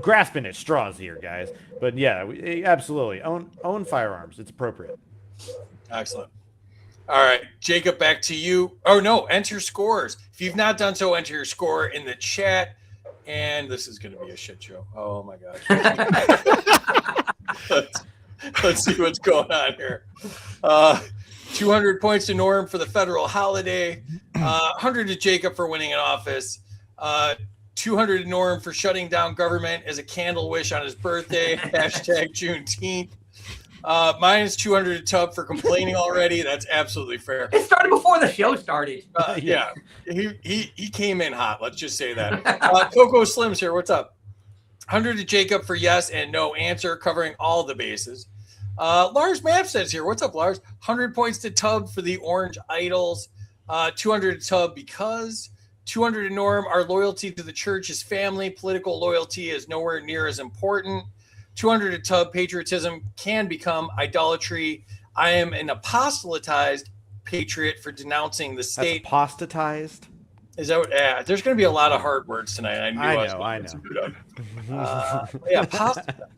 grasping at straws here, guys. But yeah, absolutely own firearms. It's appropriate. Excellent. All right, Jacob, back to you. Oh no, enter scores. If you've not done so, enter your score in the chat. And this is going to be a shit show. Oh my gosh. Let's see what's going on here. 200 points to Norm for the federal holiday. 100 to Jacob for winning an office. 200 to Norm for shutting down government as a candle wish on his birthday. Hashtag Juneteenth. Minus 200 to Tub for complaining already. That's absolutely fair. It started before the show started. Yeah, he came in hot. Let's just say that. Coco Slims here. What's up? 100 to Jacob for yes and no answer, covering all the bases. Lars Map says here. What's up, Lars? 100 points to Tub for the Orange Idols. 200 to Tub because. 200 to Norm. Our loyalty to the church is family. Political loyalty is nowhere near as important. 200 to Tub. Patriotism can become idolatry. I am an apostatized patriot for denouncing the state. That's apostatized? Is that what, yeah, there's going to be a lot of hard words tonight. I know.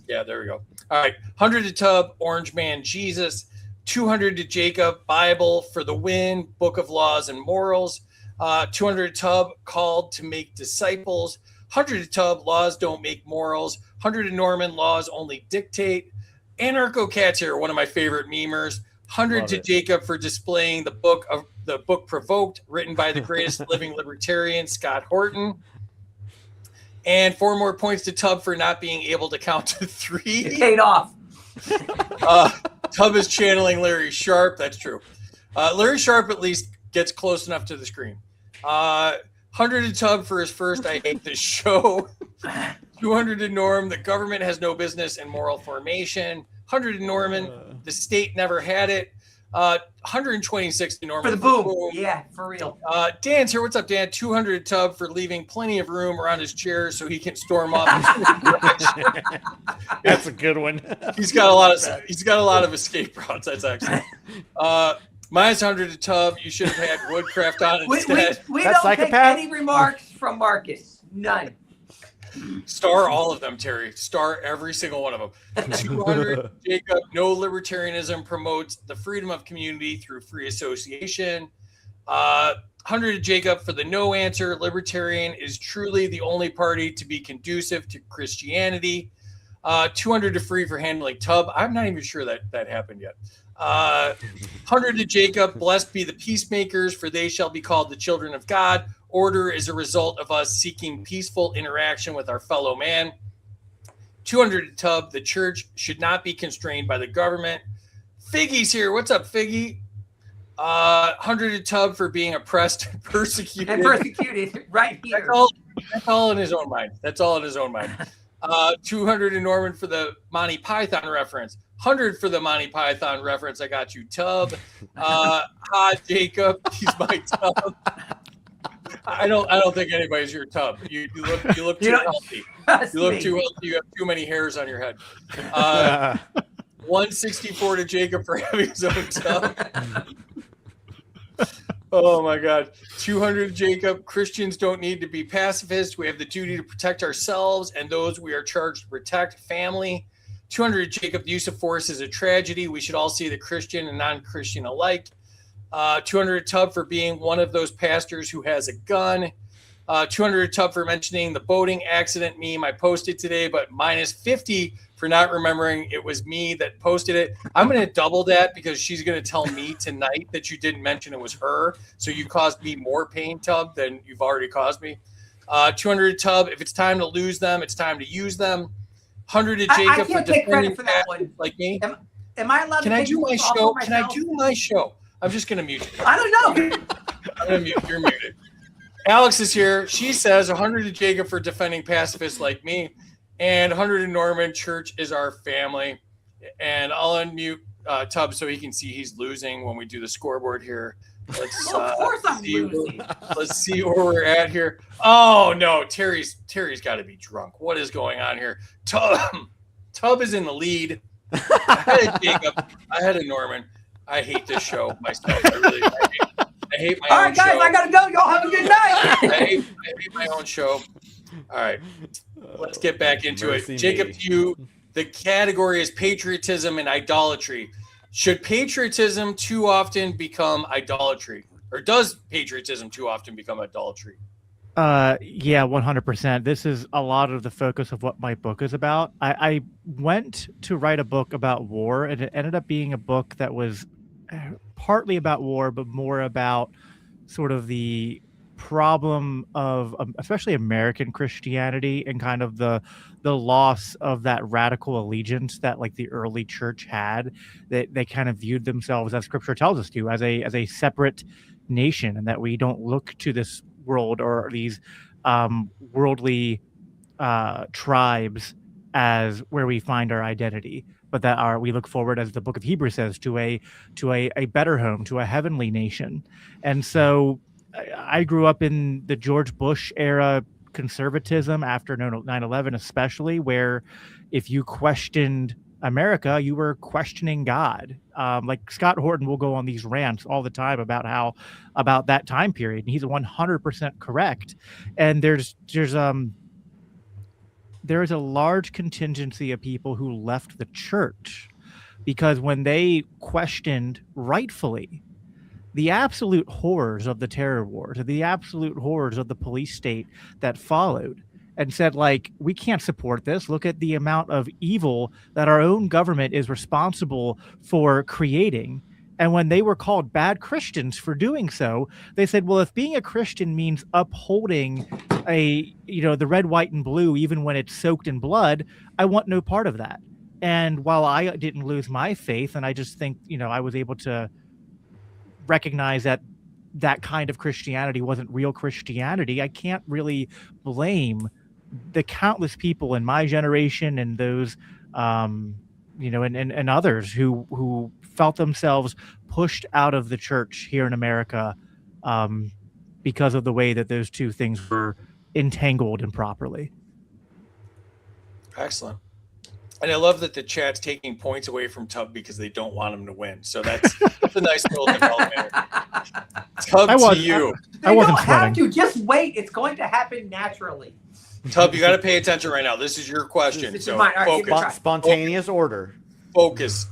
Yeah, there we go. All right. 100 to Tub, Orange Man Jesus. 200 to Jacob, Bible for the win, Book of Laws and Morals. 200 to Tub, called to make disciples. 100 to Tub, laws don't make morals. 100 to Norman, laws only dictate. Anarcho Cats here, one of my favorite memers. 100 Love to it. Jacob for displaying the book Provoked, written by the greatest living libertarian, Scott Horton. And 4 more points to Tub for not being able to count to 3. It paid off. Tub is channeling Larry Sharp. That's true. Larry Sharp at least gets close enough to the screen. 100 to Tub for his first I hate this show. 200 to Norm, the government has no business in moral formation. 100 to Norman, the state never had it. 126 to Norman For the boom. Yeah, for real. Dan's here. What's up, Dan? 200 to Tub for leaving plenty of room around his chair so he can storm off. That's a good one. He's got a lot of escape routes. That's excellent. Minus 100 to Tub. You should have had Woodcraft on instead. We That's don't take psychopath? any remarks from Marcus. None. Star all of them, Terry. Star every single one of them. 200 Jacob. No libertarianism promotes the freedom of community through free association. 100 to Jacob for the no answer. Libertarian is truly the only party to be conducive to Christianity. 200 to Free for handling Tub. I'm not even sure that happened yet. 100 to Jacob. Blessed be the peacemakers, for they shall be called the children of God. Order is a result of us seeking peaceful interaction with our fellow man. 200 to Tub. The church should not be constrained by the government. Figgy's here. What's up, Figgy? 100 to Tub for being oppressed and persecuted. And persecuted right here. That's all in his own mind. 200 to Norman for the Monty Python reference. 100 for the Monty Python reference. I got you, Tub. Jacob. He's my Tub. I don't think anybody's your Tub. You look too healthy. You look too healthy. You have too many hairs on your head. 164 to Jacob for having his own Tub. Oh my God. 200 Jacob. Christians don't need to be pacifists. We have the duty to protect ourselves and those we are charged to protect. Family. 200 Jacob. The use of force is a tragedy. We should all see the Christian and non-Christian alike. 200 Tub for being one of those pastors who has a gun. 200 Tub for mentioning the boating accident meme I posted today, but minus 50 for not remembering it was me that posted it. I'm going to double that because she's going to tell me tonight that you didn't mention it was her. So you caused me more pain, Tub, than you've already caused me. 200 Tub. If it's time to lose them, it's time to use them. 100 to Jacob I can't for take credit defending for that pastors one. like me. Am I allowed Can to I take do my this off show? of Can I myself? do my show? I'm just going to mute you. I don't know. I'm going to mute. You're muted. Alex is here. She says 100 to Jacob for defending pacifists like me, and 100 to Norman. Church is our family. And I'll unmute Tubb so he can see he's losing when we do the scoreboard here. Let's Of course I'm losing. Let's see where we're at here. Oh no, Terry's got to be drunk. What is going on here? Tubb is in the lead. I had Jacob. I had a Norman. I hate this show myself. I hate my All own right, guys, show. I gotta go. Y'all have a good night. I hate my own show. All right, let's get back into Mercy it. Jacob, me. the category is patriotism and idolatry. Should patriotism too often become idolatry? Or does patriotism too often become idolatry? Yeah, 100%. This is a lot of the focus of what my book is about. I went to write a book about war, and it ended up being a book that was partly about war, but more about sort of the problem of especially American Christianity and kind of the loss of that radical allegiance that like the early church had, that they kind of viewed themselves, as scripture tells us to, as a separate nation, and that we don't look to this world or these worldly tribes as where we find our identity, but that we look forward, as the book of Hebrews says, to a better home, to a heavenly nation. And so I grew up in the George Bush era conservatism after 9/11, especially, where if you questioned America, you were questioning God. Like Scott Horton will go on these rants all the time about that time period, and he's 100% correct. And there is a large contingency of people who left the church because when they questioned, rightfully, the absolute horrors of the terror wars, the absolute horrors of the police state that followed, and said, like, we can't support this. Look at the amount of evil that our own government is responsible for creating. And when they were called bad Christians for doing so, they said, well, if being a Christian means upholding the red, white, and blue, even when it's soaked in blood, I want no part of that. And while I didn't lose my faith, and I just think, I was able to recognize that that kind of Christianity wasn't real Christianity, I can't really blame the countless people in my generation and those, and others who felt themselves pushed out of the church here in America because of the way that those two things were entangled improperly. Excellent. And I love that the chat's taking points away from Tub because they don't want him to win. So that's a nice little development. Tub, to you. I wasn't don't have to. Just wait. It's going to happen naturally. Tub, you got to pay attention right now. This is your question. This so is mine. All right, focus. Spontaneous order. Focus.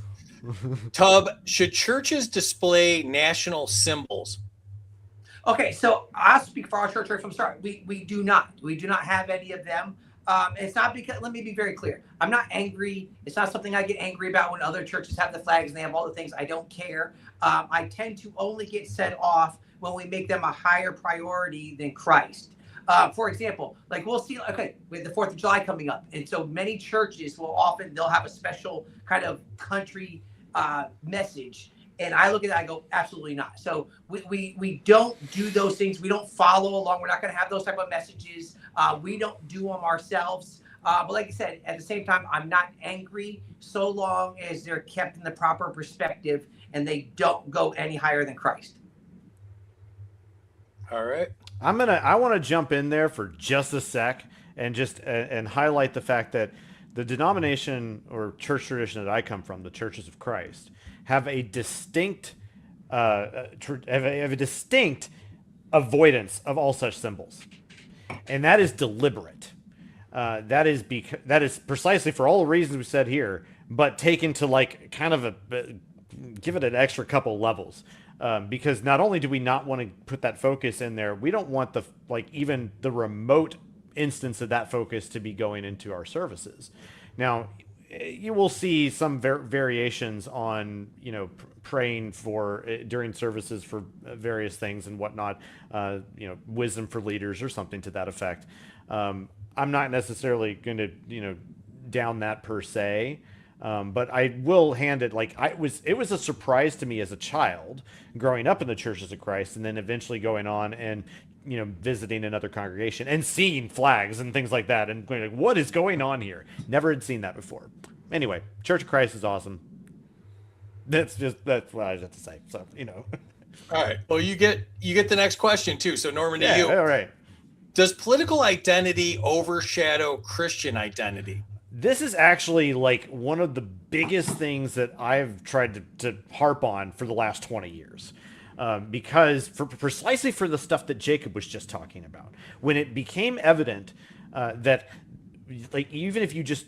Tub, should churches display national symbols? Okay, so I'll speak for our church right from the start. We do not. We do not have any of them. It's not because, let me be very clear. I'm not angry. It's not something I get angry about when other churches have the flags and they have all the things. I don't care. I tend to only get set off when we make them a higher priority than Christ. For example, like we'll see, okay, with the 4th of July coming up. And so many churches they'll have a special kind of country message. And I look at that, I go, absolutely not. So we don't do those things. We don't follow along. We're not going to have those type of messages. We don't do them ourselves. But like I said, at the same time, I'm not angry so long as they're kept in the proper perspective and they don't go any higher than Christ. All right. I want to jump in there for just a sec and just and highlight the fact that the denomination or church tradition that I come from, the Churches of Christ, have a distinct avoidance of all such symbols, and that is deliberate. That is precisely for all the reasons we said here, but taken to like kind of give it an extra couple levels. Because not only do we not want to put that focus in there, we don't want even the remote instance of that focus to be going into our services. Now, you will see some variations on, praying for during services for various things and whatnot, wisdom for leaders or something to that effect. I'm not necessarily going to, down that per se. But I will hand it it was a surprise to me as a child growing up in the Churches of Christ and then eventually going on and, visiting another congregation and seeing flags and things like that and going like, what is going on here? Never had seen that before. Anyway, Church of Christ is awesome. That's what I have to say. So, All right. Well, you get the next question too. So Norman, to you. All right. Does political identity overshadow Christian identity? This is actually one of the biggest things that I've tried to harp on for the last 20 years. Because precisely for the stuff that Jacob was just talking about, when it became evident that even if you just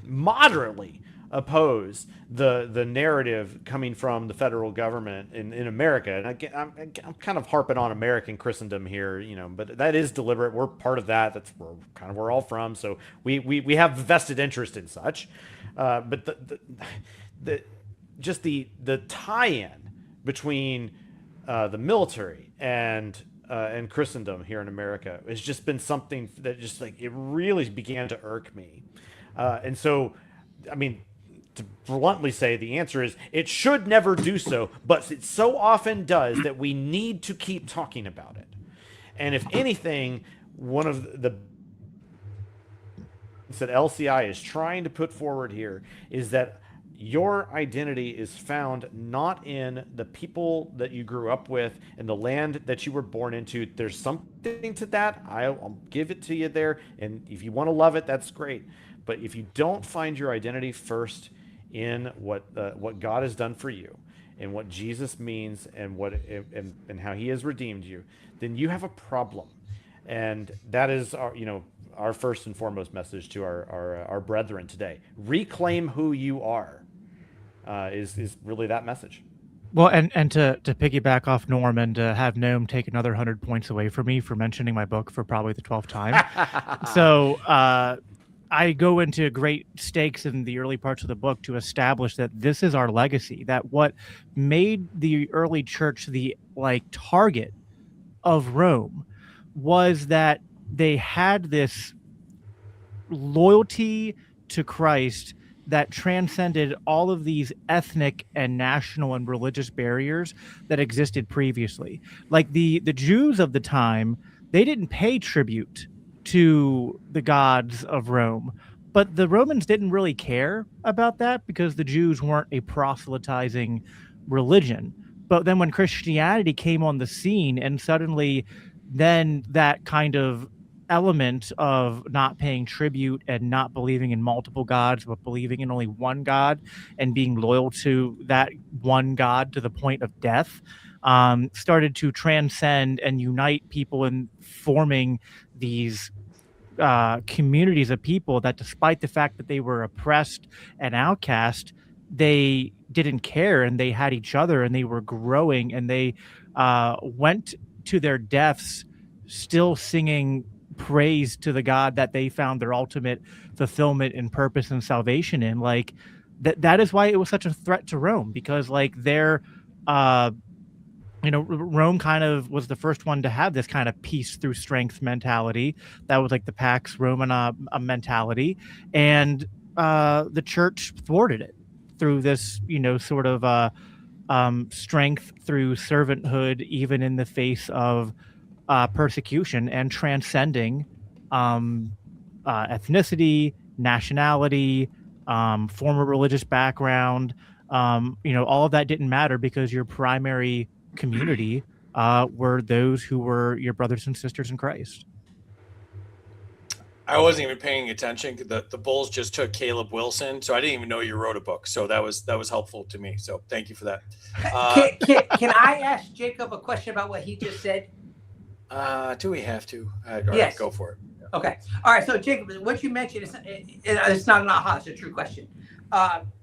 moderately oppose the narrative coming from the federal government in America, and I'm kind of harping on American Christendom here, but that is deliberate. We're part of that. That's kind of where we're all from. So we have vested interest in such. But just the tie-in between the military and Christendom here in America has just been something that just like it really began to irk me. And so, I mean, to bluntly say, the answer is it should never do so, but it so often does that we need to keep talking about it. And if anything, one of the that LCI is trying to put forward here is that your identity is found not in the people that you grew up with and the land that you were born into. There's something to that. I'll give it to you there. And if you want to love it, that's great. But if you don't find your identity first in what God has done for you and what Jesus means and and how he has redeemed you, then you have a problem. And that is our first and foremost message to our brethren today. Reclaim who you are is really that message. Well, and to piggyback off Norm and to have Noam take another 100 points away from me for mentioning my book for probably the 12th time. So I go into great stakes in the early parts of the book to establish that this is our legacy, that what made the early church the target of Rome was that they had this loyalty to Christ that transcended all of these ethnic and national and religious barriers that existed previously. Like the Jews of the time, they didn't pay tribute to the gods of Rome, but the Romans didn't really care about that because the Jews weren't a proselytizing religion. But then when Christianity came on the scene and suddenly then that kind of element of not paying tribute and not believing in multiple gods, but believing in only one God and being loyal to that one God to the point of death, started to transcend and unite people in forming these communities of people that, despite the fact that they were oppressed and outcast, they didn't care and they had each other and they were growing and they went to their deaths still singing praise to the God that they found their ultimate fulfillment and purpose and salvation in. Like that is why it was such a threat to Rome, because their Rome kind of was the first one to have this kind of peace through strength mentality. That was like the Pax Romana mentality, and the church thwarted it through this sort of strength through servanthood, even in the face of persecution, and transcending ethnicity, nationality, former religious background. All of that didn't matter because your primary community were those who were your brothers and sisters in Christ. I wasn't even paying attention. The Bulls just took Caleb Wilson, so I didn't even know you wrote a book. So that was helpful to me. So thank you for that. Can I ask Jacob a question about what he just said? Do we have to? Yes. Go for it. Okay. All right. So Jacob, what you mentioned it's not an aha. It's a true question.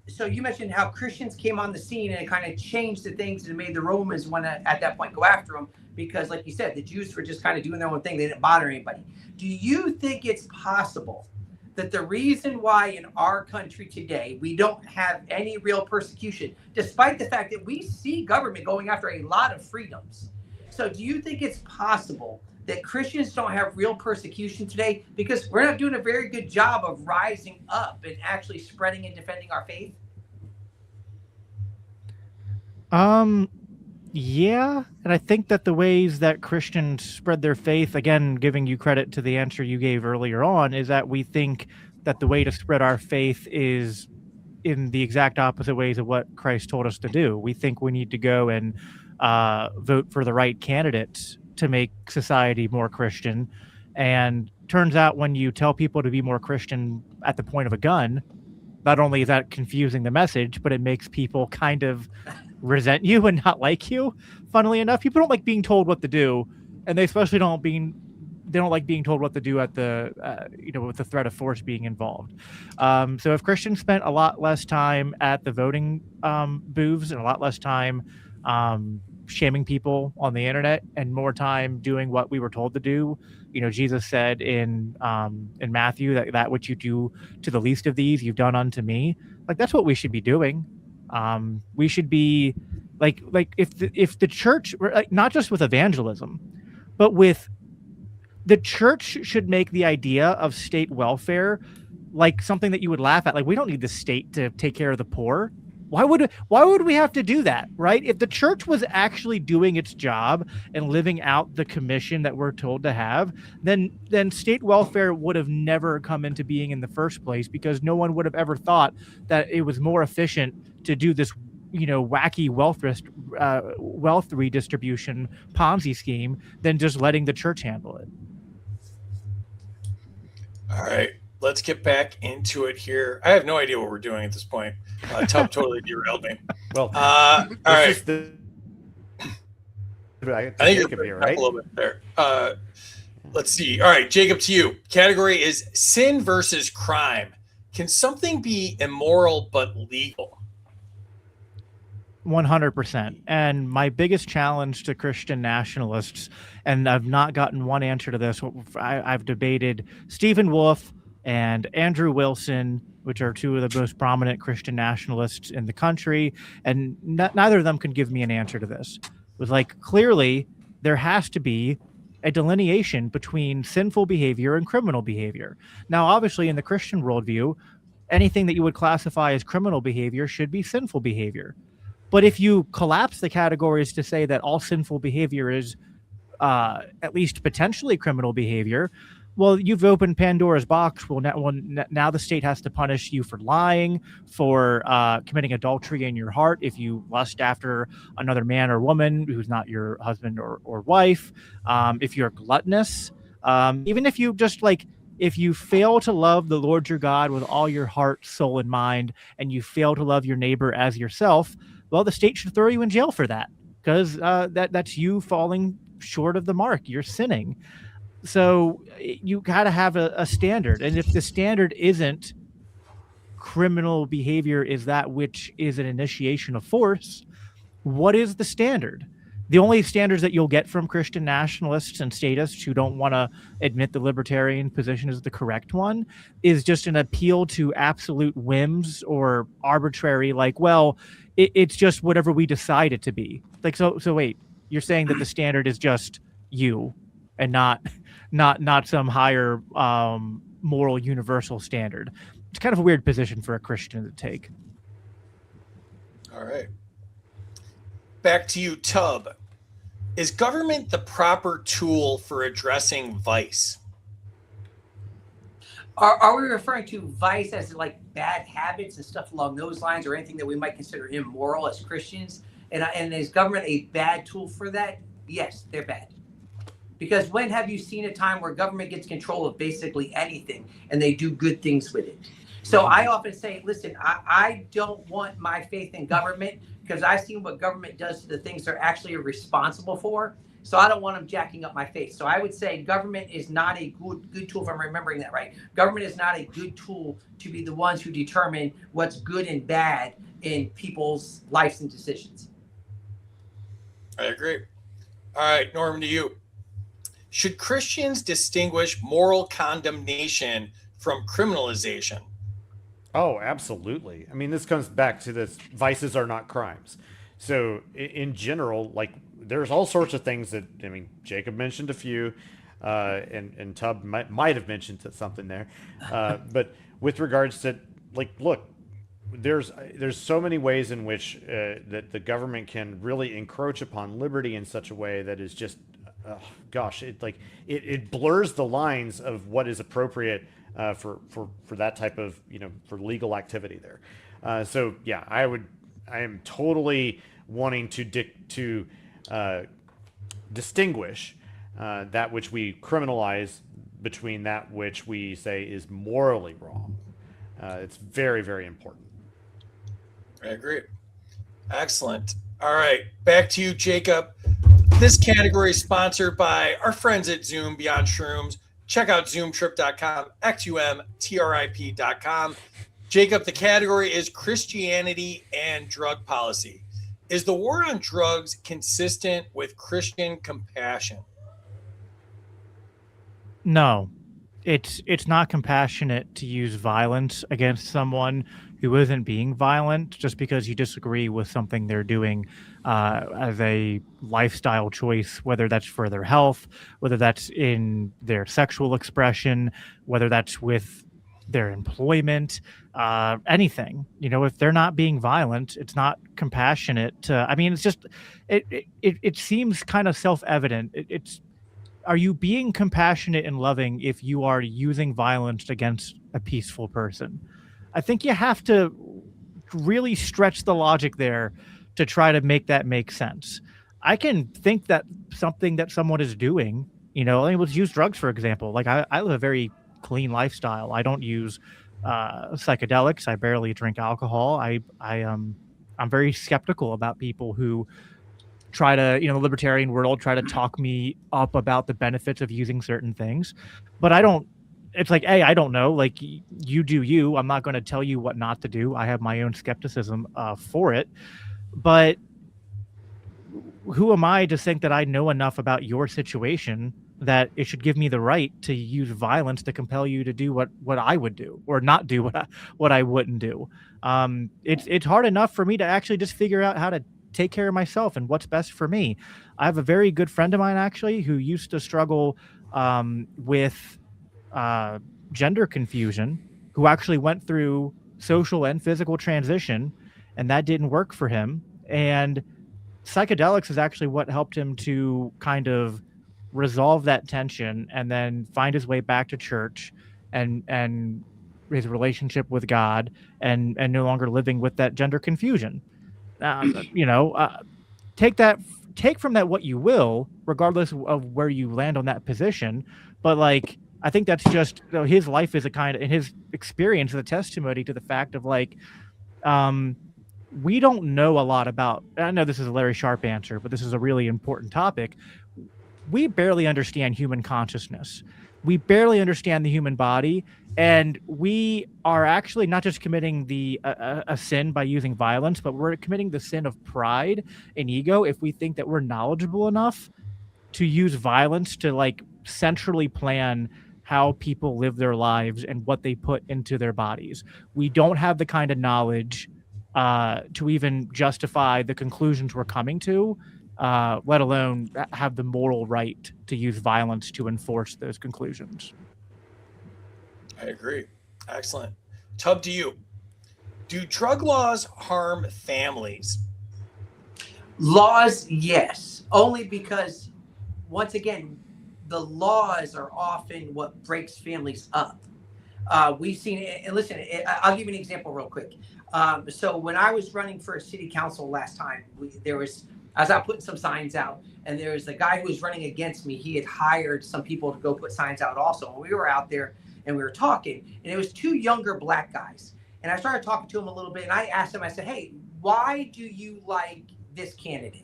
So you mentioned how Christians came on the scene and it kind of changed the things and made the Romans want to at that point go after them because, like you said, the Jews were just kind of doing their own thing. They didn't bother anybody. Do you think it's possible that the reason why in our country today we don't have any real persecution, despite the fact that we see government going after a lot of freedoms? So do you think it's possible that Christians don't have real persecution today because we're not doing a very good job of rising up and actually spreading and defending our faith? Yeah. And I think that the ways that Christians spread their faith, again, giving you credit to the answer you gave earlier on, is that we think that the way to spread our faith is in the exact opposite ways of what Christ told us to do. We think we need to go and vote for the right candidates to make society more Christian. And turns out when you tell people to be more Christian at the point of a gun, not only is that confusing the message, but it makes people kind of resent you and not like you. Funnily enough, people don't like being told what to do, and they especially don't like being told what to do at the with the threat of force being involved. So if Christians spent a lot less time at the voting booths and a lot less time shaming people on the internet and more time doing what we were told to do, Jesus said in Matthew that which you do to the least of these you've done unto me. Like, that's what we should be doing. We should be like if the church, like, not just with evangelism, but with the church should make the idea of state welfare like something that you would laugh at. Like, we don't need the state to take care of the poor. Why would we have to do that, right? If the church was actually doing its job and living out the commission that we're told to have, then state welfare would have never come into being in the first place, because no one would have ever thought that it was more efficient to do this, wacky wealth redistribution Ponzi scheme than just letting the church handle it. All right, let's get back into it here. I have no idea what we're doing at this point. Tub totally derailed me. Well, all right. I think you're Jacob here, up right? a little bit there. Let's see. All right, Jacob, to you. Category is sin versus crime. Can something be immoral but legal? 100%. And my biggest challenge to Christian nationalists, and I've not gotten one answer to this, I've debated Stephen Wolfe and Andrew Wilson, which are two of the most prominent Christian nationalists in the country, and neither of them can give me an answer to this. It was like, clearly there has to be a delineation between sinful behavior and criminal behavior. Now, obviously, in the Christian worldview, anything that you would classify as criminal behavior should be sinful behavior. But if you collapse the categories to say that all sinful behavior is at least potentially criminal behavior, well, you've opened Pandora's box. Well, now the state has to punish you for lying, for committing adultery in your heart if you lust after another man or woman who's not your husband or wife, if you're gluttonous, even if you just if you fail to love the Lord your God with all your heart, soul, and mind, and you fail to love your neighbor as yourself, well, the state should throw you in jail for that, because that's you falling short of the mark. You're sinning. So you got to have a standard. And if the standard isn't criminal behavior is that which is an initiation of force, what is the standard? The only standards that you'll get from Christian nationalists and statists who don't want to admit the libertarian position is the correct one is just an appeal to absolute whims or arbitrary, it's just whatever we decide it to be. So wait, you're saying that the standard is just you and not some higher moral universal standard. It's kind of a weird position for a Christian to take. All right. Back to you, Tub. Is government the proper tool for addressing vice? Are we referring to vice as bad habits and stuff along those lines, or anything that we might consider immoral as Christians? And is government a bad tool for that? Yes, they're bad. Because when have you seen a time where government gets control of basically anything and they do good things with it? So I often say, listen, I don't want my faith in government because I've seen what government does to the things they're actually responsible for. So I don't want them jacking up my faith. So I would say government is not a good tool, if I'm remembering that right. Government is not a good tool to be the ones who determine what's good and bad in people's lives and decisions. I agree. All right, Norman, to you. Should Christians distinguish moral condemnation from criminalization? Oh, absolutely. I mean, this comes back to this: vices are not crimes. So in general, there's all sorts of things that, Jacob mentioned a few, and Tub might have mentioned something there. But with regards to, look, there's so many ways in which that the government can really encroach upon liberty in such a way that is just, it blurs the lines of what is appropriate for that type of, for legal activity there. So yeah, I am totally wanting to distinguish that which we criminalize between that which we say is morally wrong. It's very, very important. I agree. Excellent. All right, back to you, Jacob. This category is sponsored by our friends at Zoom Beyond Shrooms. Check out zoomtrip.com, xumtrip.com. Jacob, the category is Christianity and drug policy. Is the war on drugs consistent with Christian compassion? No. it's not compassionate to use violence against someone who isn't being violent just because you disagree with something they're doing as a lifestyle choice, whether that's for their health, whether that's in their sexual expression, whether that's with their employment, anything. If they're not being violent, it's not compassionate to, I mean, it's just, it seems kind of self-evident. Are you being compassionate and loving if you are using violence against a peaceful person? I think you have to really stretch the logic there to try to make that make sense. I can think that something that someone is doing, I mean, let's use drugs, for example. Like I live a very clean lifestyle. I don't use psychedelics. I barely drink alcohol. I'm very skeptical about people who try to, the libertarian world, try to talk me up about the benefits of using certain things. But I don't, it's like, hey, I don't know. Like, you do you. I'm not going to tell you what not to do. I have my own skepticism for it. But who am I to think that I know enough about your situation that it should give me the right to use violence to compel you to do what I would do, or not do what I wouldn't do? It's hard enough for me to actually just figure out how to take care of myself and what's best for me. I have a very good friend of mine, actually, who used to struggle with gender confusion, who actually went through social and physical transition, and that didn't work for him. And psychedelics is actually what helped him to kind of resolve that tension and then find his way back to church and his relationship with God, and no longer living with that gender confusion. Take from that what you will, regardless of where you land on that position. But like, I think that's just, his life is a kind of, and his experience is a testimony to the fact of like, we don't know a lot about, I know this is a Larry Sharp answer, but this is a really important topic. We barely understand human consciousness. We barely understand the human body. And we are actually not just committing a sin by using violence, but we're committing the sin of pride and ego if we think that we're knowledgeable enough to use violence to like centrally plan how people live their lives and what they put into their bodies. We don't have the kind of knowledge to even justify the conclusions we're coming to, let alone have the moral right to use violence to enforce those conclusions. I agree. Excellent. Tub, to you. Do drug laws harm families? Laws, yes. Only because, once again, the laws are often what breaks families up. We've seen it, and listen, I'll give you an example real quick. So when I was running for city council last time, I was out putting some signs out, and there was a guy who was running against me. He had hired some people to go put signs out also. And we were out there and we were talking, and it was two younger black guys. And I started talking to him a little bit, and I asked him, I said, hey, why do you like this candidate?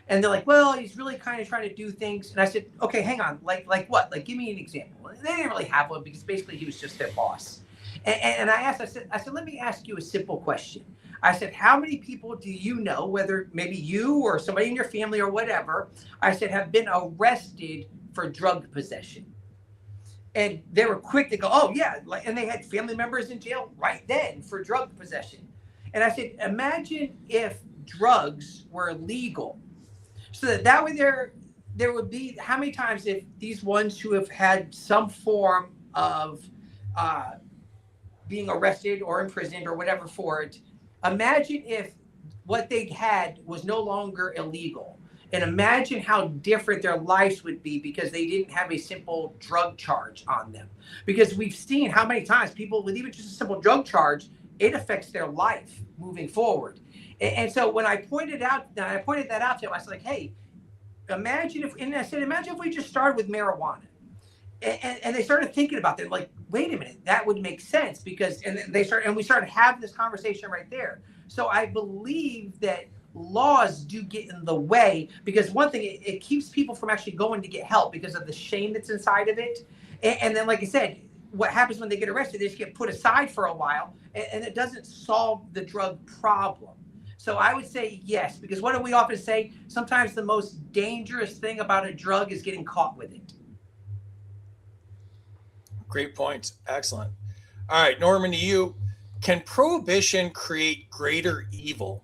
And they're like, well, he's really kind of trying to do things. And I said, okay, hang on, like what? Like, give me an example. And they didn't really have one because basically he was just their boss. And I said, let me ask you a simple question. I said, how many people do you know, whether maybe you or somebody in your family or whatever, I said, have been arrested for drug possession? And they were quick to go, oh, yeah. And they had family members in jail right then for drug possession. And I said, imagine if drugs were legal. So that way there would be, how many times if these ones who have had some form of being arrested or imprisoned or whatever for it, imagine if what they had was no longer illegal. And imagine how different their lives would be because they didn't have a simple drug charge on them. Because we've seen how many times people with even just a simple drug charge, it affects their life moving forward. And so when I pointed that out to him, I said, like, hey, imagine if we just started with marijuana. And they started thinking about that, like, wait a minute, that would make sense because, and we started having this conversation right there. So I believe that laws do get in the way because one thing, it keeps people from actually going to get help because of the shame that's inside of it. And then, like I said, what happens when they get arrested, they just get put aside for a while and it doesn't solve the drug problem. So I would say yes, because what do we often say? Sometimes the most dangerous thing about a drug is getting caught with it. Great points. Excellent. All right, Norman, to you. Can prohibition create greater evil?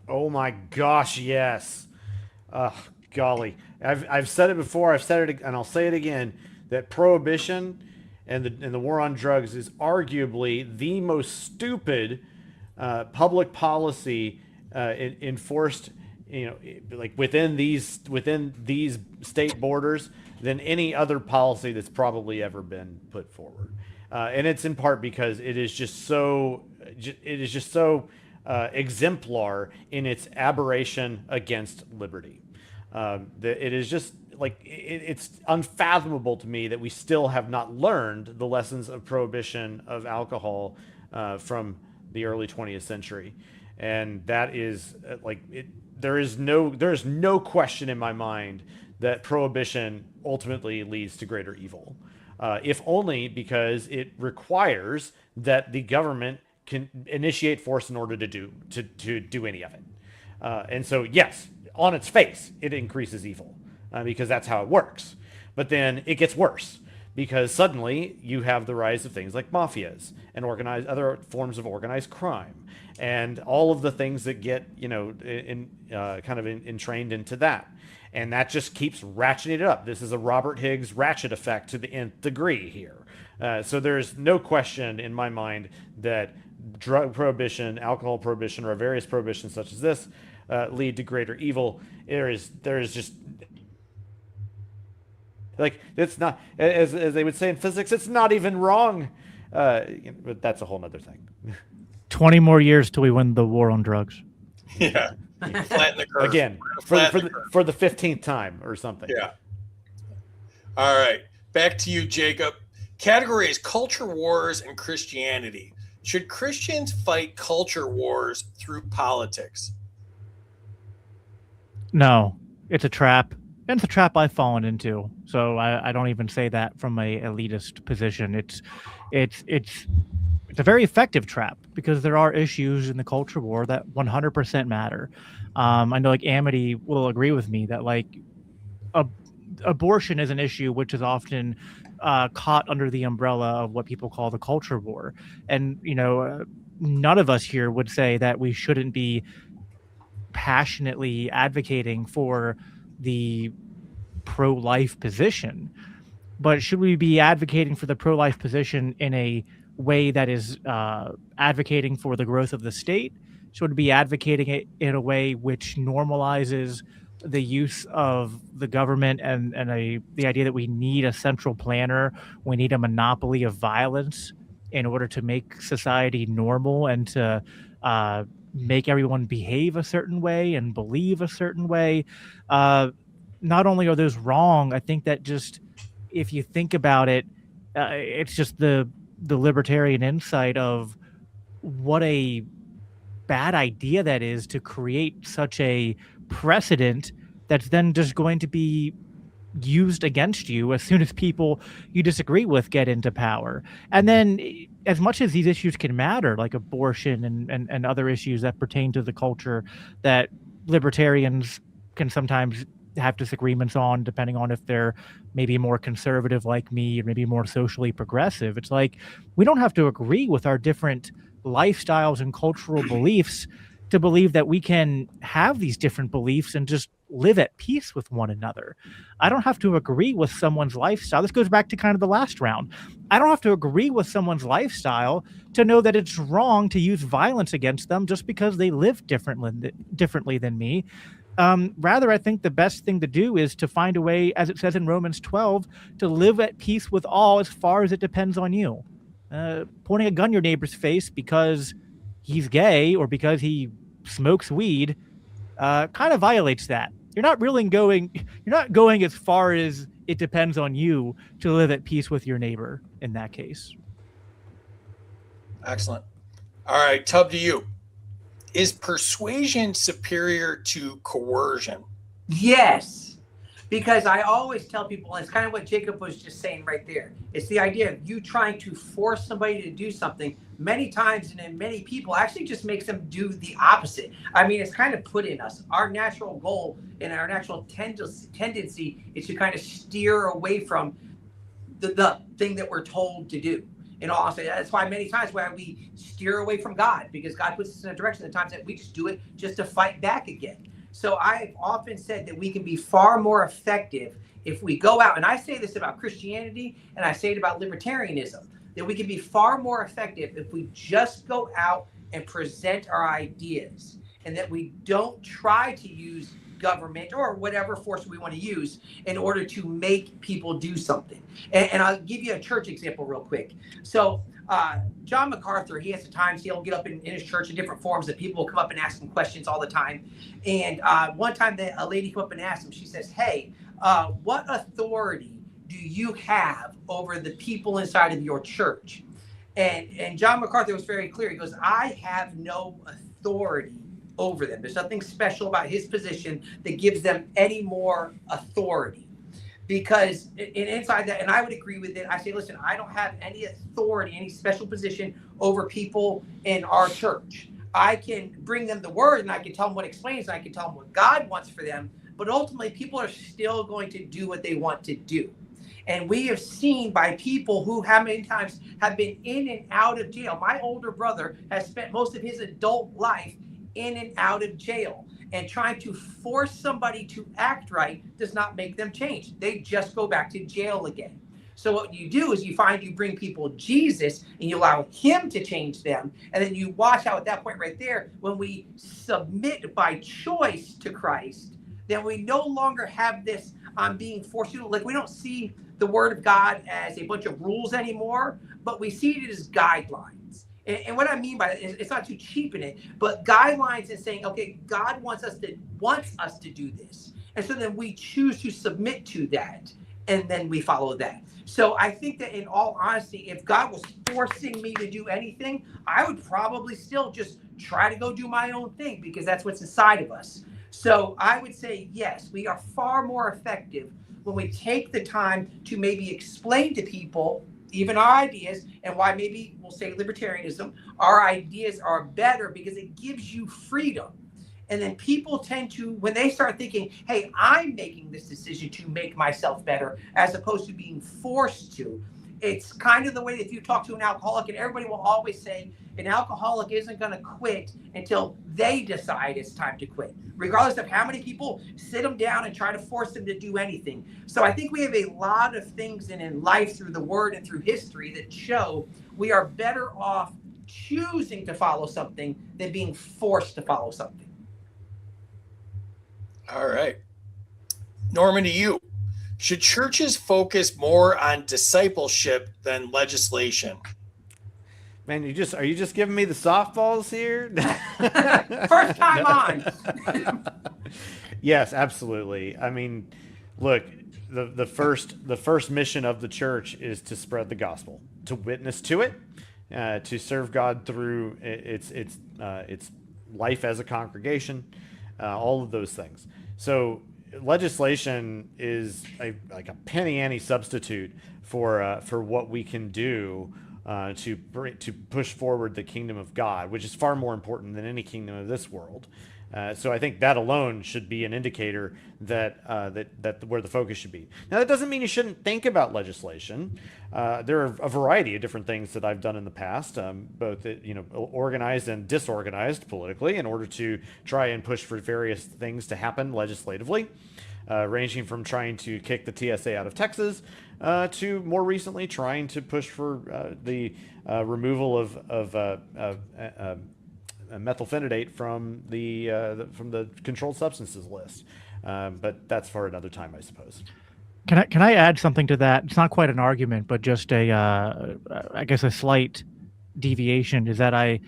Oh my gosh, yes. Oh, golly. I've said it before, I've said it, and I'll say it again, that prohibition and the war on drugs is arguably the most stupid public policy enforced, like within these state borders than any other policy that's probably ever been put forward. And it's in part because it is just so exemplar in its aberration against liberty. That it is just like it's unfathomable to me that we still have not learned the lessons of prohibition of alcohol from the early 20th century, and that is there is no question in my mind that prohibition ultimately leads to greater evil, if only because it requires that the government can initiate force in order to do any of it. And so, yes, on its face, it increases evil because that's how it works. But then it gets worse because suddenly you have the rise of things like mafias and other forms of organized crime, and all of the things that get entrained into that. And that just keeps ratcheting it up. This is a Robert Higgs ratchet effect to the nth degree here. So there's no question in my mind that drug prohibition, alcohol prohibition, or various prohibitions such as this lead to greater evil. There is just like, it's not, as they would say in physics, it's not even wrong. But that's a whole nother thing. 20 more years till we win the war on drugs. Yeah. Flatten the curve. Again, for the 15th time or something. Yeah. All right. Back to you, Jacob. Category is culture wars and Christianity. Should Christians fight culture wars through politics? No, it's a trap. And it's a trap I've fallen into. So I don't even say that from a elitist position. It's a very effective trap because there are issues in the culture war that 100% matter. I know like Amity will agree with me that like abortion is an issue which is often caught under the umbrella of what people call the culture war. And, none of us here would say that we shouldn't be passionately advocating for the pro-life position. But should we be advocating for the pro-life position in a way that is advocating for the growth of the state? Should we be advocating it in a way which normalizes the use of the government and the idea that we need a central planner, we need a monopoly of violence in order to make society normal and to make everyone behave a certain way and believe a certain way? Not only are those wrong, I think that just, if you think about it, it's just the libertarian insight of what a bad idea that is to create such a precedent that's then just going to be used against you as soon as people you disagree with get into power. And then as much as these issues can matter, like abortion and other issues that pertain to the culture that libertarians can sometimes have disagreements on, depending on if they're maybe more conservative like me or maybe more socially progressive. It's like, we don't have to agree with our different lifestyles and cultural beliefs to believe that we can have these different beliefs and just live at peace with one another. I don't have to agree with someone's lifestyle. This goes back to kind of the last round. I don't have to agree with someone's lifestyle to know that it's wrong to use violence against them just because they live differently than me. Rather, I think the best thing to do is to find a way, as it says in Romans 12, to live at peace with all as far as it depends on you. Pointing a gun in your neighbor's face because he's gay or because he smokes weed kind of violates that. You're not going as far as it depends on you to live at peace with your neighbor in that case. Excellent. All right, Tub, to you. Is persuasion superior to coercion? Yes, because I always tell people, and it's kind of what Jacob was just saying right there. It's the idea of you trying to force somebody to do something many times, and in many people actually just makes them do the opposite. I mean, it's kind of put in us. Our natural goal and our natural tendency is to kind of steer away from the thing that we're told to do. And also, that's why many times why we steer away from God, because God puts us in a direction at times that we just do it just to fight back again. So I've often said that we can be far more effective if we go out, and I say this about Christianity and I say it about libertarianism, that we can be far more effective if we just go out and present our ideas, and that we don't try to use government or whatever force we want to use in order to make people do something. And I'll give you a church example real quick. So John MacArthur, he has the times he'll get up in his church in different forums that people will come up and ask him questions all the time. And one time a lady came up and asked him, she says, hey, what authority do you have over the people inside of your church? And John MacArthur was very clear. He goes, I have no authority over them. There's nothing special about his position that gives them any more authority. Because inside that, and I would agree with it, I say, listen, I don't have any authority, any special position over people in our church. I can bring them the word, and I can tell them what explains, and I can tell them what God wants for them. But ultimately, people are still going to do what they want to do. And we have seen by people who how many times have been in and out of jail. My older brother has spent most of his adult life in and out of jail, and trying to force somebody to act right does not make them change. They just go back to jail again. So what you do is you bring people Jesus, and you allow him to change them. And then you watch how at that point right there, when we submit by choice to Christ, then we no longer have this being forced to, like, we don't see the word of God as a bunch of rules anymore, but we see it as guidelines. And what I mean by that is, it's not to cheapen it, but guidelines and saying, okay, God wants us to do this. And so then we choose to submit to that, and then we follow that. So I think that in all honesty, if God was forcing me to do anything, I would probably still just try to go do my own thing, because that's what's inside of us. So I would say, yes, we are far more effective when we take the time to maybe explain to people even our ideas, and why maybe we'll say libertarianism, our ideas are better because it gives you freedom. And then people tend to, when they start thinking, hey, I'm making this decision to make myself better, as opposed to being forced to. It's kind of the way that if you talk to an alcoholic, and everybody will always say an alcoholic isn't going to quit until they decide it's time to quit, regardless of how many people sit them down and try to force them to do anything. So I think we have a lot of things in life through the word and through history that show we are better off choosing to follow something than being forced to follow something. All right. Norman, to you. Should churches focus more on discipleship than legislation? Man, are you just giving me the softballs here? First time on. Yes, absolutely. I mean, look, the first mission of the church is to spread the gospel, to witness to it, to serve God through its life as a congregation, all of those things. So legislation is like a penny ante substitute for what we can do to push forward the kingdom of God, which is far more important than any kingdom of this world. So I think that alone should be an indicator that where the focus should be. Now, that doesn't mean you shouldn't think about legislation. There are a variety of different things that I've done in the past, both organized and disorganized politically, in order to try and push for various things to happen legislatively, ranging from trying to kick the TSA out of Texas to more recently trying to push for the removal of methylphenidate from the controlled substances list, but that's for another time, I suppose. Can I add something to that? It's not quite an argument, but just I guess a slight deviation is that I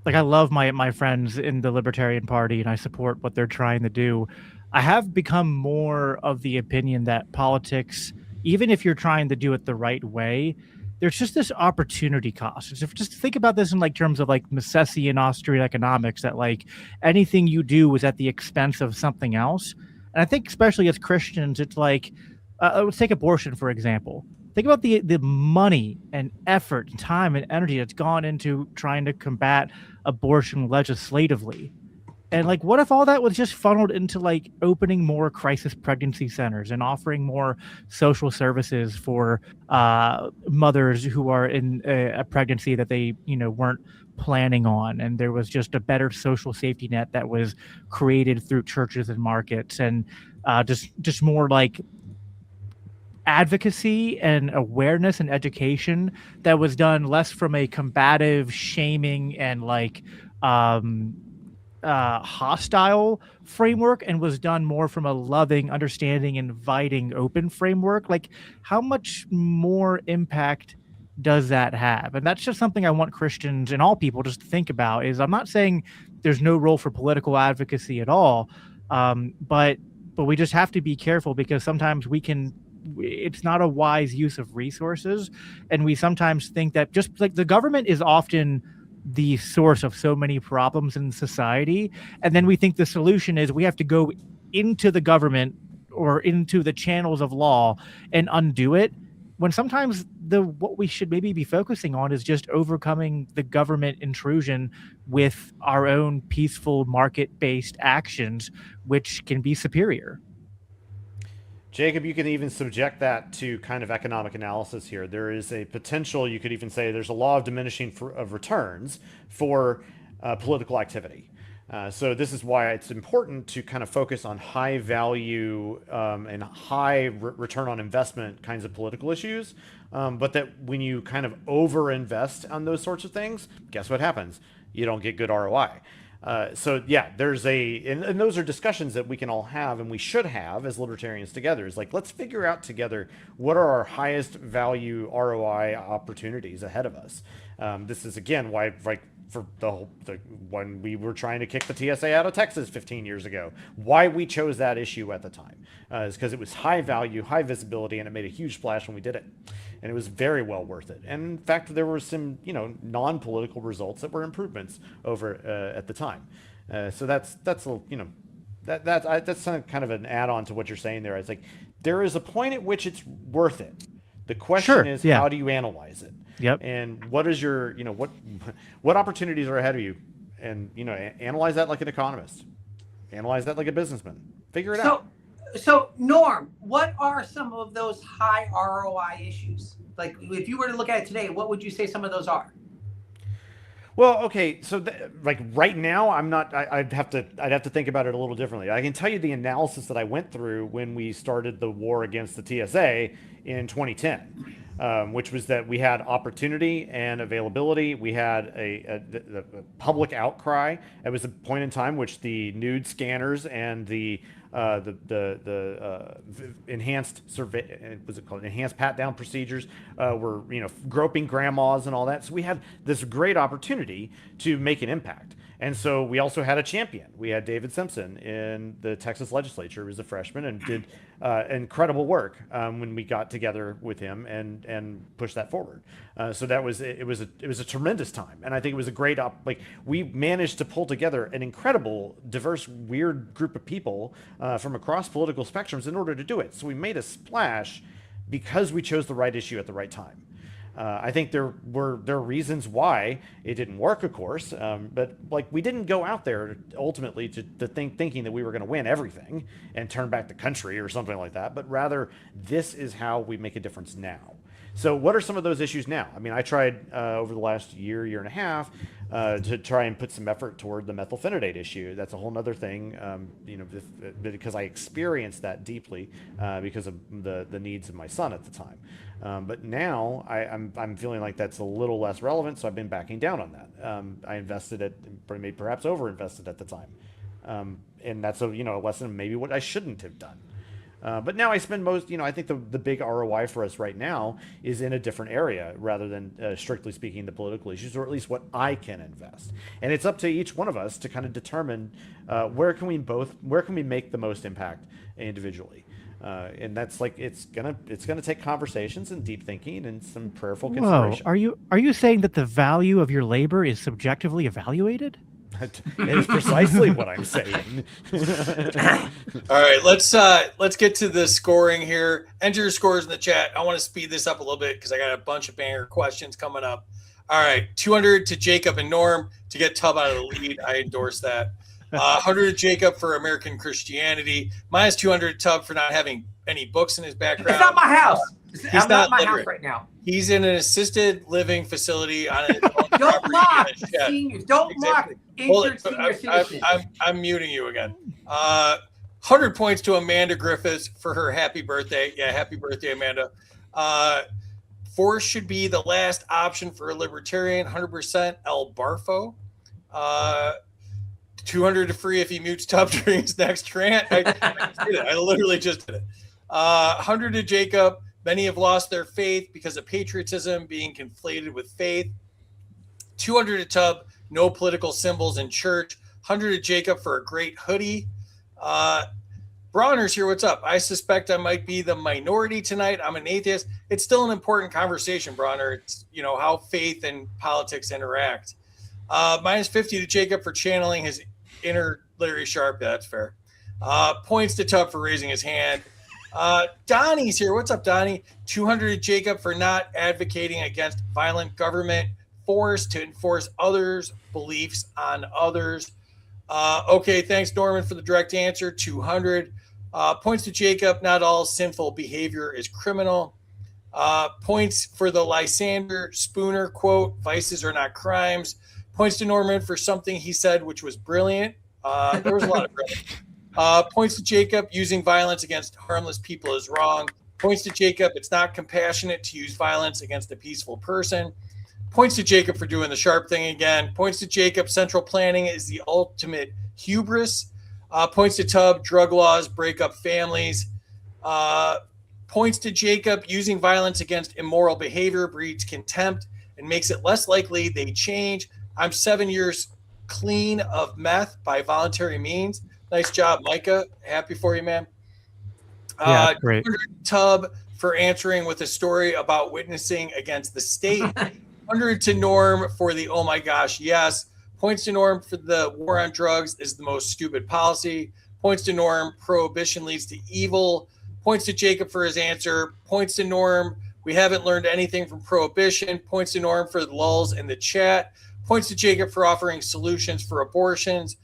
love my friends in the Libertarian Party, and I support what they're trying to do. I have become more of the opinion that politics, even if you're trying to do it the right way, there's just this opportunity cost. Just think about this in terms of Misesian Austrian economics, that anything you do is at the expense of something else. And I think especially as Christians, it's let's take abortion, for example. Think about the money and effort and time and energy that's gone into trying to combat abortion legislatively. And like, what if all that was just funneled into like opening more crisis pregnancy centers and offering more social services for mothers who are in a pregnancy that they, weren't planning on, and there was just a better social safety net that was created through churches and markets, and just more like advocacy and awareness and education that was done less from a combative, shaming, and like hostile framework, and was done more from a loving, understanding, inviting, open framework. Like, how much more impact does that have? And that's just something I want Christians and all people just to think about. Is I'm not saying there's no role for political advocacy at all, but we just have to be careful, because sometimes it's not a wise use of resources, and we sometimes think that just like the government is often the source of so many problems in society, and then we think the solution is we have to go into the government or into the channels of law and undo it, when sometimes what we should maybe be focusing on is just overcoming the government intrusion with our own peaceful market-based actions, which can be superior. Jacob, you can even subject that to kind of economic analysis here. There is a potential, you could even say there's a law of diminishing of returns for political activity. So this is why it's important to kind of focus on high value and high return on investment kinds of political issues. But that when you kind of over-invest on those sorts of things, guess what happens? You don't get good ROI. So yeah, and those are discussions that we can all have, and we should have as libertarians together. Is like, let's figure out together what are our highest value ROI opportunities ahead of us. This is again why, like, for when we were trying to kick the TSA out of Texas 15 years ago, why we chose that issue at the time is because it was high value, high visibility, and it made a huge splash when we did it, and it was very well worth it. And in fact, there were some non-political results that were improvements over at the time. So that's kind of an add-on to what you're saying there. It's like there is a point at which it's worth it. The question is, how do you analyze it? Yep. And what is your, what opportunities are ahead of you? And, analyze that like an economist. Analyze that like a businessman. Figure it out. So, Norm, what are some of those high ROI issues? Like, if you were to look at it today, what would you say some of those are? Well, okay, so like right now, I'd have to think about it a little differently. I can tell you the analysis that I went through when we started the war against the TSA in 2010, which was that we had opportunity and availability. We had a public outcry. It was a point in time which the nude scanners and the enhanced survey, what's it called? Enhanced pat down procedures were, groping grandmas and all that. So we had this great opportunity to make an impact. And so we also had a champion. We had David Simpson in the Texas legislature. He was a freshman and did incredible work when we got together with him and pushed that forward. So it was a tremendous time, and I think it was a great we managed to pull together an incredible, diverse, weird group of people from across political spectrums in order to do it. So we made a splash because we chose the right issue at the right time. I think there are reasons why it didn't work, of course, but we didn't go out there ultimately to thinking that we were going to win everything and turn back the country or something like that, but rather this is how we make a difference now. So what are some of those issues now? I mean, I tried over the last year and a half to try and put some effort toward the methylphenidate issue. That's a whole other thing, because I experienced that deeply because of the needs of my son at the time. But now I'm feeling like that's a little less relevant, so I've been backing down on that. I invested perhaps over-invested at the time, and that's a lesson maybe what I shouldn't have done. But now I spend I think the big ROI for us right now is in a different area rather than strictly speaking the political issues, or at least what I can invest. And it's up to each one of us to kind of determine where can we make the most impact individually. And that's it's gonna take conversations and deep thinking and some prayerful consideration. Whoa, are you saying that the value of your labor is subjectively evaluated? It is precisely what I'm saying. All right, let's get to the scoring here. Enter your scores in the chat. I want to speed this up a little bit because I got a bunch of banger questions coming up. All right, 200 to Jacob and Norm to get Tub out of the lead. I endorse that. 100 to Jacob for American Christianity. Minus 200 to Tub for not having any books in his background. It's not my house. I'm not my literate. house right now. He's in an assisted living facility on his own Don't property mock in a shed. seniors. Don't Exactly. mock injured senior citizens. I'm muting you again. 100 points to Amanda Griffiths for her happy birthday. Yeah, happy birthday, Amanda. Force should be the last option for a libertarian. 100% El Barfo. 200 to free if he mutes Tub during his next rant. I literally just did it. 100 to Jacob. Many have lost their faith because of patriotism being conflated with faith. 200 to Tub. No political symbols in church. 100 to Jacob for a great hoodie. Bronner's here. What's up? I suspect I might be the minority tonight. I'm an atheist. It's still an important conversation, Bronner. It's, how faith and politics interact. Minus 50 to Jacob for channeling his inner Larry Sharp. Yeah, that's fair. Points to Tub for raising his hand. Donnie's here. What's up, Donnie? 200 to Jacob for not advocating against violent government force to enforce others' beliefs on others. Okay, thanks, Norman, for the direct answer. 200. Points to Jacob. Not all sinful behavior is criminal. Points for the Lysander Spooner quote, vices are not crimes. Points to Norman for something he said, which was brilliant. There was a lot of brilliant. Points to Jacob, using violence against harmless people is wrong. Points to Jacob, it's not compassionate to use violence against a peaceful person. Points to Jacob for doing the Sharp thing again. Points to Jacob, central planning is the ultimate hubris. Points to Tub, drug laws break up families. Points to Jacob, using violence against immoral behavior breeds contempt and makes it less likely they change. I'm 7 years clean of meth by voluntary means. Nice job, Micah. Happy for you, man. Yeah, great. Tub for answering with a story about witnessing against the state. 100 to Norm for the oh my gosh, yes. Points to Norm for the war on drugs is the most stupid policy. Points to Norm, prohibition leads to evil. Points to Jacob for his answer. Points to Norm, we haven't learned anything from prohibition. Points to Norm for the lulls in the chat. Points to Jacob for offering solutions for abortions.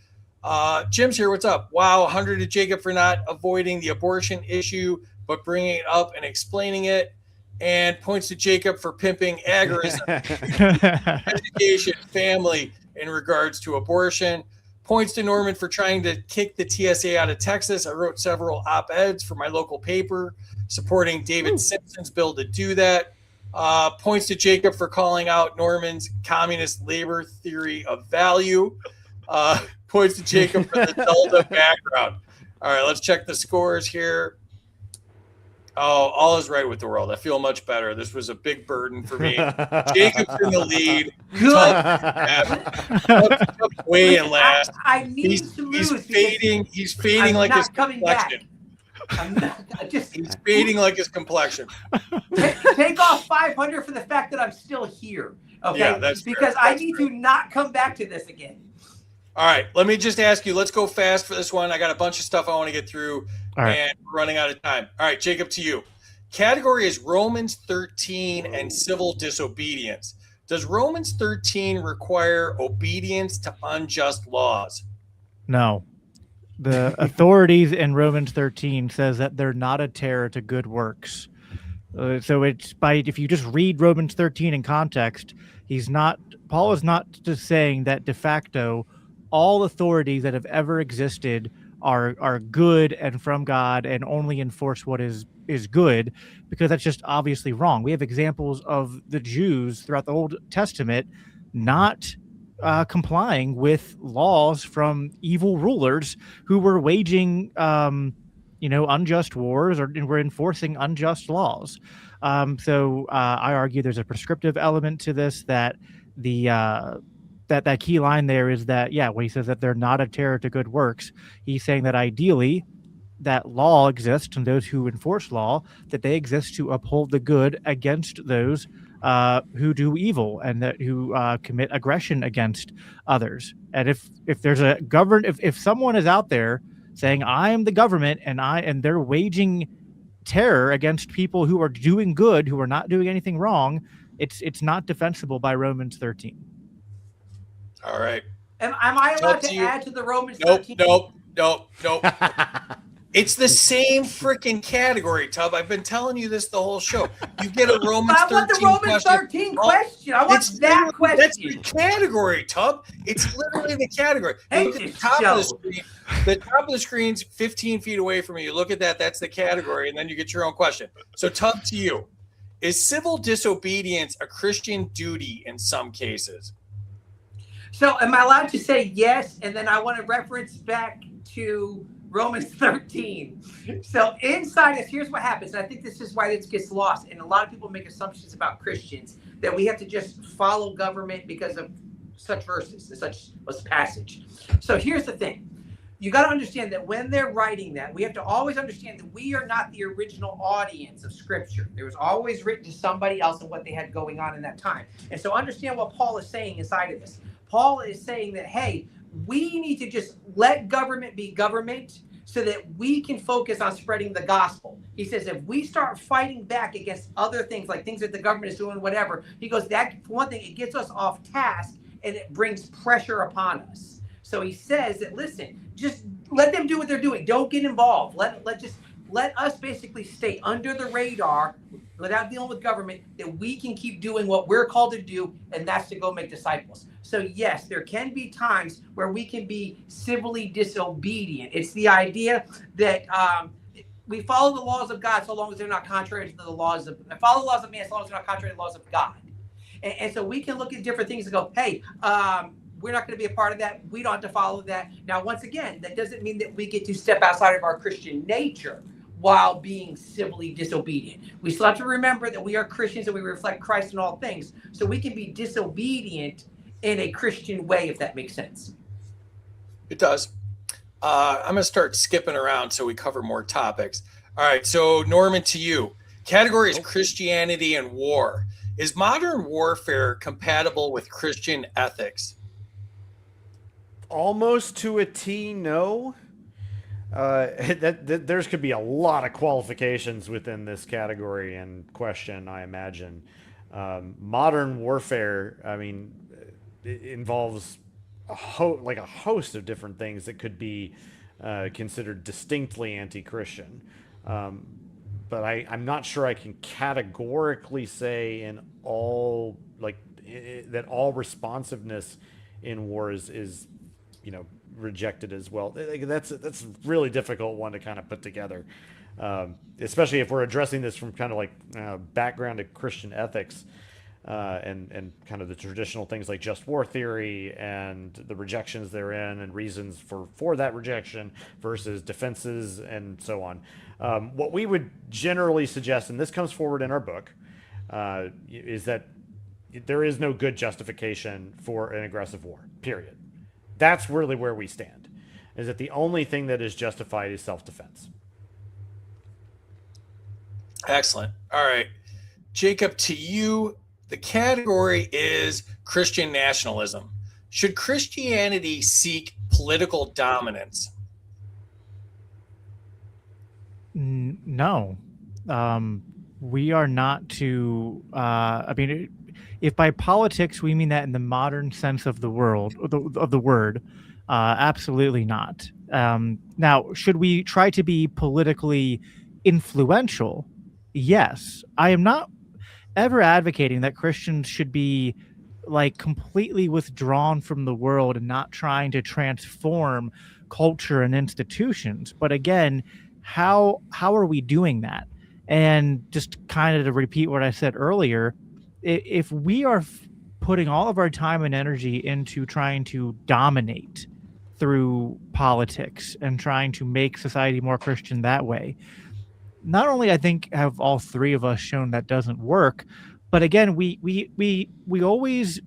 Jim's here. What's up? Wow. 100 to Jacob for not avoiding the abortion issue, but bringing it up and explaining it. And points to Jacob for pimping agorism, education, family in regards to abortion. Points to Norman for trying to kick the TSA out of Texas. I wrote several op-eds for my local paper supporting David Simpson's bill to do that. Points to Jacob for calling out Norman's communist labor theory of value. Points to Jacob for the Zelda background. All right, let's check the scores here. Oh, all is right with the world. I feel much better. This was a big burden for me. Jacob's in the lead. Tub's way in last. I need to lose. He's fading like his complexion. He's fading like his complexion. Take off 500 for the fact that I'm still here. Okay, yeah, that's because fair. I need to not come back to this again. All right, let me just ask you. Let's go fast for this one. I got a bunch of stuff I want to get through, and we're running out of time. All right, Jacob, to you. Category is Romans 13 and civil disobedience. Does Romans 13 require obedience to unjust laws? No. The authorities in Romans 13 says that they're not a terror to good works. So it's if you just read Romans 13 in context, Paul is not just saying that de facto all authorities that have ever existed are good and from God and only enforce what is good, because that's just obviously wrong. We have examples of the Jews throughout the Old Testament not complying with laws from evil rulers who were waging unjust wars or were enforcing unjust laws. So I argue there's a prescriptive element to this, that that key line there is that, when he says that they're not a terror to good works, he's saying that ideally that law exists, and those who enforce law, that they exist to uphold the good against those who do evil and that who commit aggression against others. And if there's if someone is out there saying I am the government and they're waging terror against people who are doing good, who are not doing anything wrong, it's not defensible by Romans 13. All right. Am I allowed Up to to you. add to the Romans Nope, 13? nope. It's the same freaking category, Tub. I've been telling you this the whole show. You get a Romans I want the 13 Romans question. 13 question. I want that That's the question. category, Tub. It's literally the category. You Hate look at the this top of the show. screen. The top of the screen's 15 feet away from you. You look at that. That's the category, and then you get your own question. So, Tub, to you, is civil disobedience a Christian duty in some cases? So am I allowed to say yes? And then I want to reference back to Romans 13. So inside us, here's what happens. And I think this is why this gets lost. And a lot of people make assumptions about Christians that we have to just follow government because of such verses, such passage. So here's the thing. You got to understand that when they're writing that, we have to always understand that we are not the original audience of Scripture. It was always written to somebody else and what they had going on in that time. And so understand what Paul is saying inside of this. Paul is saying that, hey, we need to just let government be government so that we can focus on spreading the gospel. He says if we start fighting back against other things, like things that the government is doing, whatever, he goes, that, for one thing, it gets us off task and it brings pressure upon us. So he says that, listen, just let them do what they're doing. Don't get involved. Let us basically stay under the radar without dealing with government, that we can keep doing what we're called to do, and that's to go make disciples. So yes, there can be times where we can be civilly disobedient. It's the idea that we follow the laws of God so long as they're not contrary to the laws of, follow the laws of man so long as they're not contrary to the laws of God. And so we can look at different things and go, hey, we're not going to be a part of that. We don't have to follow that. Now, once again, that doesn't mean that we get to step outside of our Christian nature while being civilly disobedient. We still have to remember that we are Christians and we reflect Christ in all things. So we can be disobedient in a Christian way, if that makes sense. It does. I'm going to start skipping around so we cover more topics. All right. So, Norman, to you. Category is Christianity and war. Is modern warfare compatible with Christian ethics? Almost to a T, no. There's could be a lot of qualifications within this category and question, I imagine. Modern warfare, I mean, it involves a host of different things that could be considered distinctly anti-Christian. But I'm not sure I can categorically say in all that all responsiveness in war is rejected as well. That's a really difficult one to kind of put together, especially if we're addressing this from kind of like background of Christian ethics and kind of the traditional things like just war theory and the rejections therein and reasons for that rejection versus defenses and so on. What we would generally suggest, and this comes forward in our book, is that there is no good justification for an aggressive war, period. That's really where we stand, is that the only thing that is justified is self-defense. Excellent. All right. Jacob, to you, the category is Christian nationalism. Should Christianity seek political dominance? No. We are not to, if by politics we mean that in the modern sense of the word, absolutely not. Now, should we try to be politically influential? Yes. I am not ever advocating that Christians should be completely withdrawn from the world and not trying to transform culture and institutions. But again, how are we doing that? And just kind of to repeat what I said earlier, if we are putting all of our time and energy into trying to dominate through politics and trying to make society more Christian that way, not only I think have all three of us shown that doesn't work, but again, we always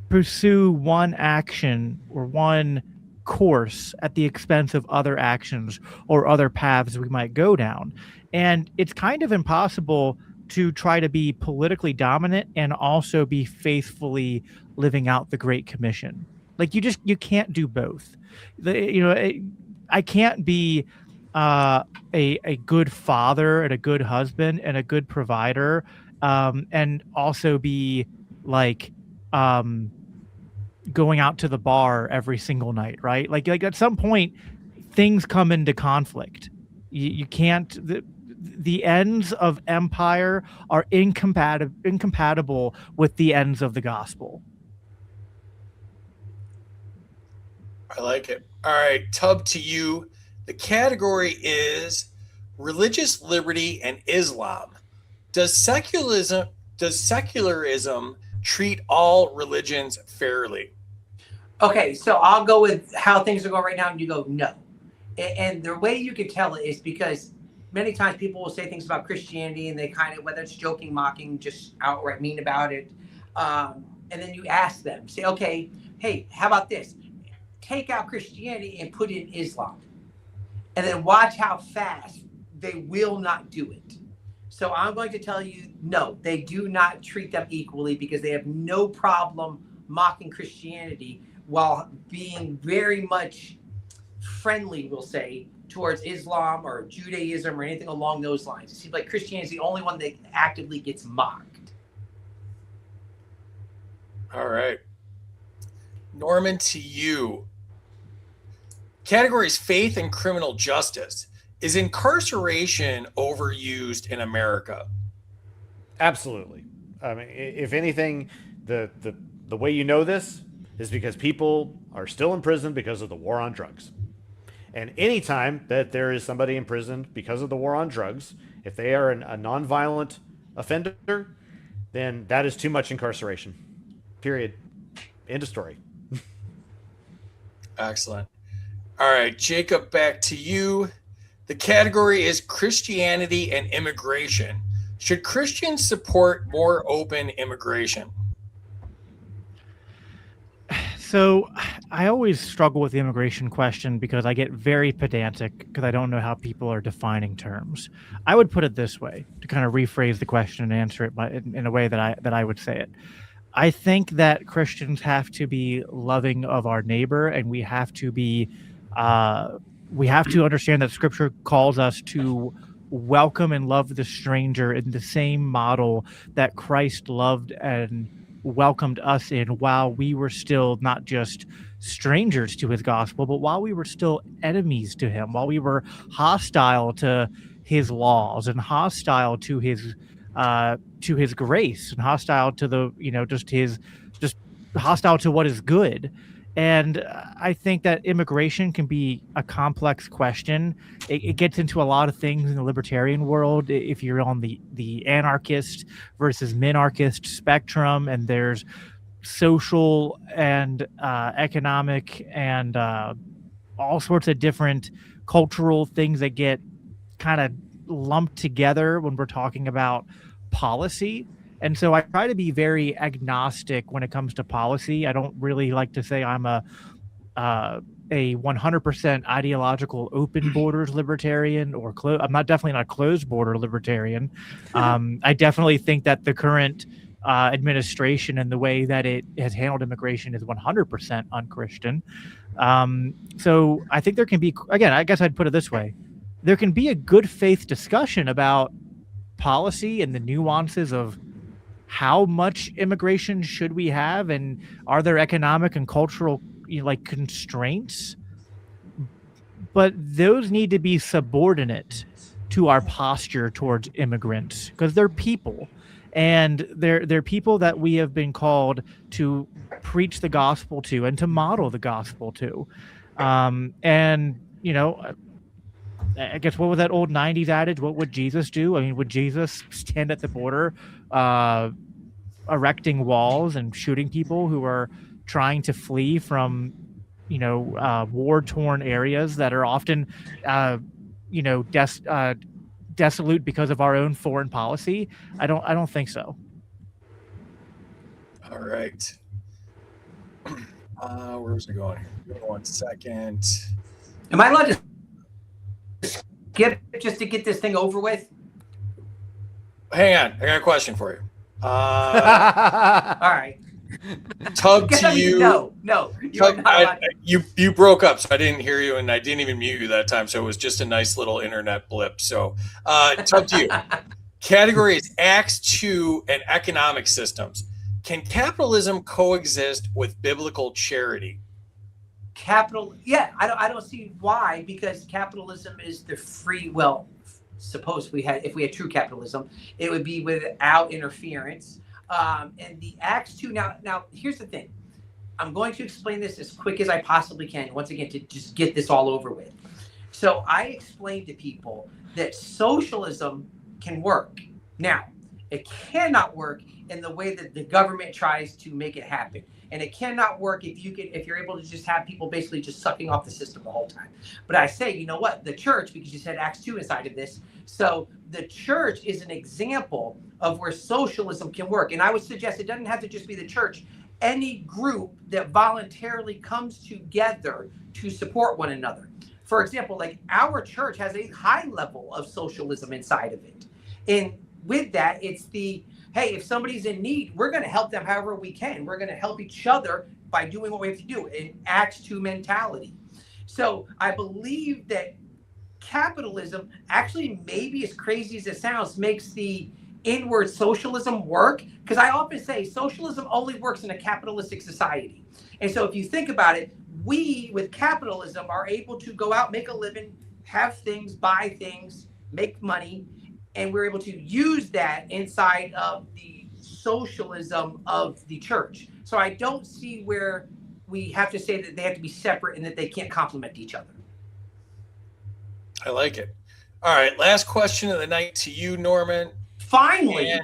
pursue one action or one course at the expense of other actions or other paths we might go down. And it's kind of impossible to try to be politically dominant and also be faithfully living out the Great Commission. You can't do both. I can't be a good father and a good husband and a good provider, and also be going out to the bar every single night, right? Like at some point, things come into conflict. You can't. The ends of empire are incompatible with the ends of the gospel. I like it. All right, Tub, to you. The category is religious liberty and Islam. Does secularism treat all religions fairly? Okay, so I'll go with how things are going right now, and you go no. And the way you can tell it is because many times people will say things about Christianity, and they kind of, whether it's joking, mocking, just outright mean about it. And then you ask them, say, okay, hey, how about this? Take out Christianity and put in Islam. And then watch how fast they will not do it. So I'm going to tell you, no, they do not treat them equally, because they have no problem mocking Christianity while being very much friendly, we'll say, towards Islam or Judaism or anything along those lines. It seems like Christianity is the only one that actively gets mocked. All right. Norman, to you. Categories faith and criminal justice. Is incarceration overused in America? Absolutely. I mean, if anything, the way you know this is because people are still in prison because of the war on drugs. And anytime that there is somebody imprisoned because of the war on drugs, if they are a nonviolent offender, then that is too much incarceration. Period. End of story. Excellent. All right, Jacob, back to you. The category is Christianity and immigration. Should Christians support more open immigration? So I always struggle with the immigration question because I get very pedantic because I don't know how people are defining terms. I would put it this way to kind of rephrase the question and answer it in a way that I would say it. I think that Christians have to be loving of our neighbor, and we have to understand that Scripture calls us to welcome and love the stranger in the same model that Christ loved and welcomed us in while we were still not just strangers to his gospel, but while we were still enemies to him, while we were hostile to his laws and hostile to his grace and hostile to just hostile to what is good. And I think that immigration can be a complex question. It gets into a lot of things in the libertarian world. If you're on the anarchist versus minarchist spectrum, and there's social and economic and all sorts of different cultural things that get kind of lumped together when we're talking about policy. And so I try to be very agnostic when it comes to policy. I don't really like to say I'm a 100% ideological open borders libertarian or I'm definitely not a closed border libertarian. I definitely think that the current administration and the way that it has handled immigration is 100% unchristian. So I think there can be, again, I guess I'd put it this way. There can be a good faith discussion about policy and the nuances of how much immigration should we have, and are there economic and cultural constraints, but those need to be subordinate to our posture towards immigrants, because they're people, and they're people that we have been called to preach the gospel to and to model the gospel to. And I guess, what was that old 90s adage? What would Jesus do? I mean, would Jesus stand at the border erecting walls and shooting people who are trying to flee from, war-torn areas that are often, desolate because of our own foreign policy? I don't think so. All right. Where was I going here? Give me 1 second. Am I allowed to skip just to get this thing over with? Hang on, I got a question for you. All right. Tub to you. No, you're not allowed to. You broke up, so I didn't hear you, and I didn't even mute you that time, so it was just a nice little internet blip. So, Tub to you. Category is Acts 2 and economic systems. Can capitalism coexist with biblical charity? Yeah, I don't see why, because capitalism is the free. Well, suppose if we had true capitalism, it would be without interference. And the Acts 2. Now here's the thing. I'm going to explain this as quick as I possibly can. Once again, to just get this all over with. So I explained to people that socialism can work. Now, it cannot work in the way that the government tries to make it happen. And it cannot work if you're able to just have people basically just sucking off the system the whole time. But I say, you know what? The church, because you said Acts 2 inside of this. So the church is an example of where socialism can work. And I would suggest it doesn't have to just be the church. Any group that voluntarily comes together to support one another. For example, like our church has a high level of socialism inside of it. And with that, it's hey, if somebody's in need, we're going to help them however we can. We're going to help each other by doing what we have to do, an Acts 2 mentality. So I believe that capitalism, actually, maybe as crazy as it sounds, makes the inward socialism work. Because I often say socialism only works in a capitalistic society. And so if you think about it, we, with capitalism, are able to go out, make a living, have things, buy things, make money, and we're able to use that inside of the socialism of the church. So I don't see where we have to say that they have to be separate and that they can't complement each other. I like it. All right, last question of the night to you, Norman. Finally. And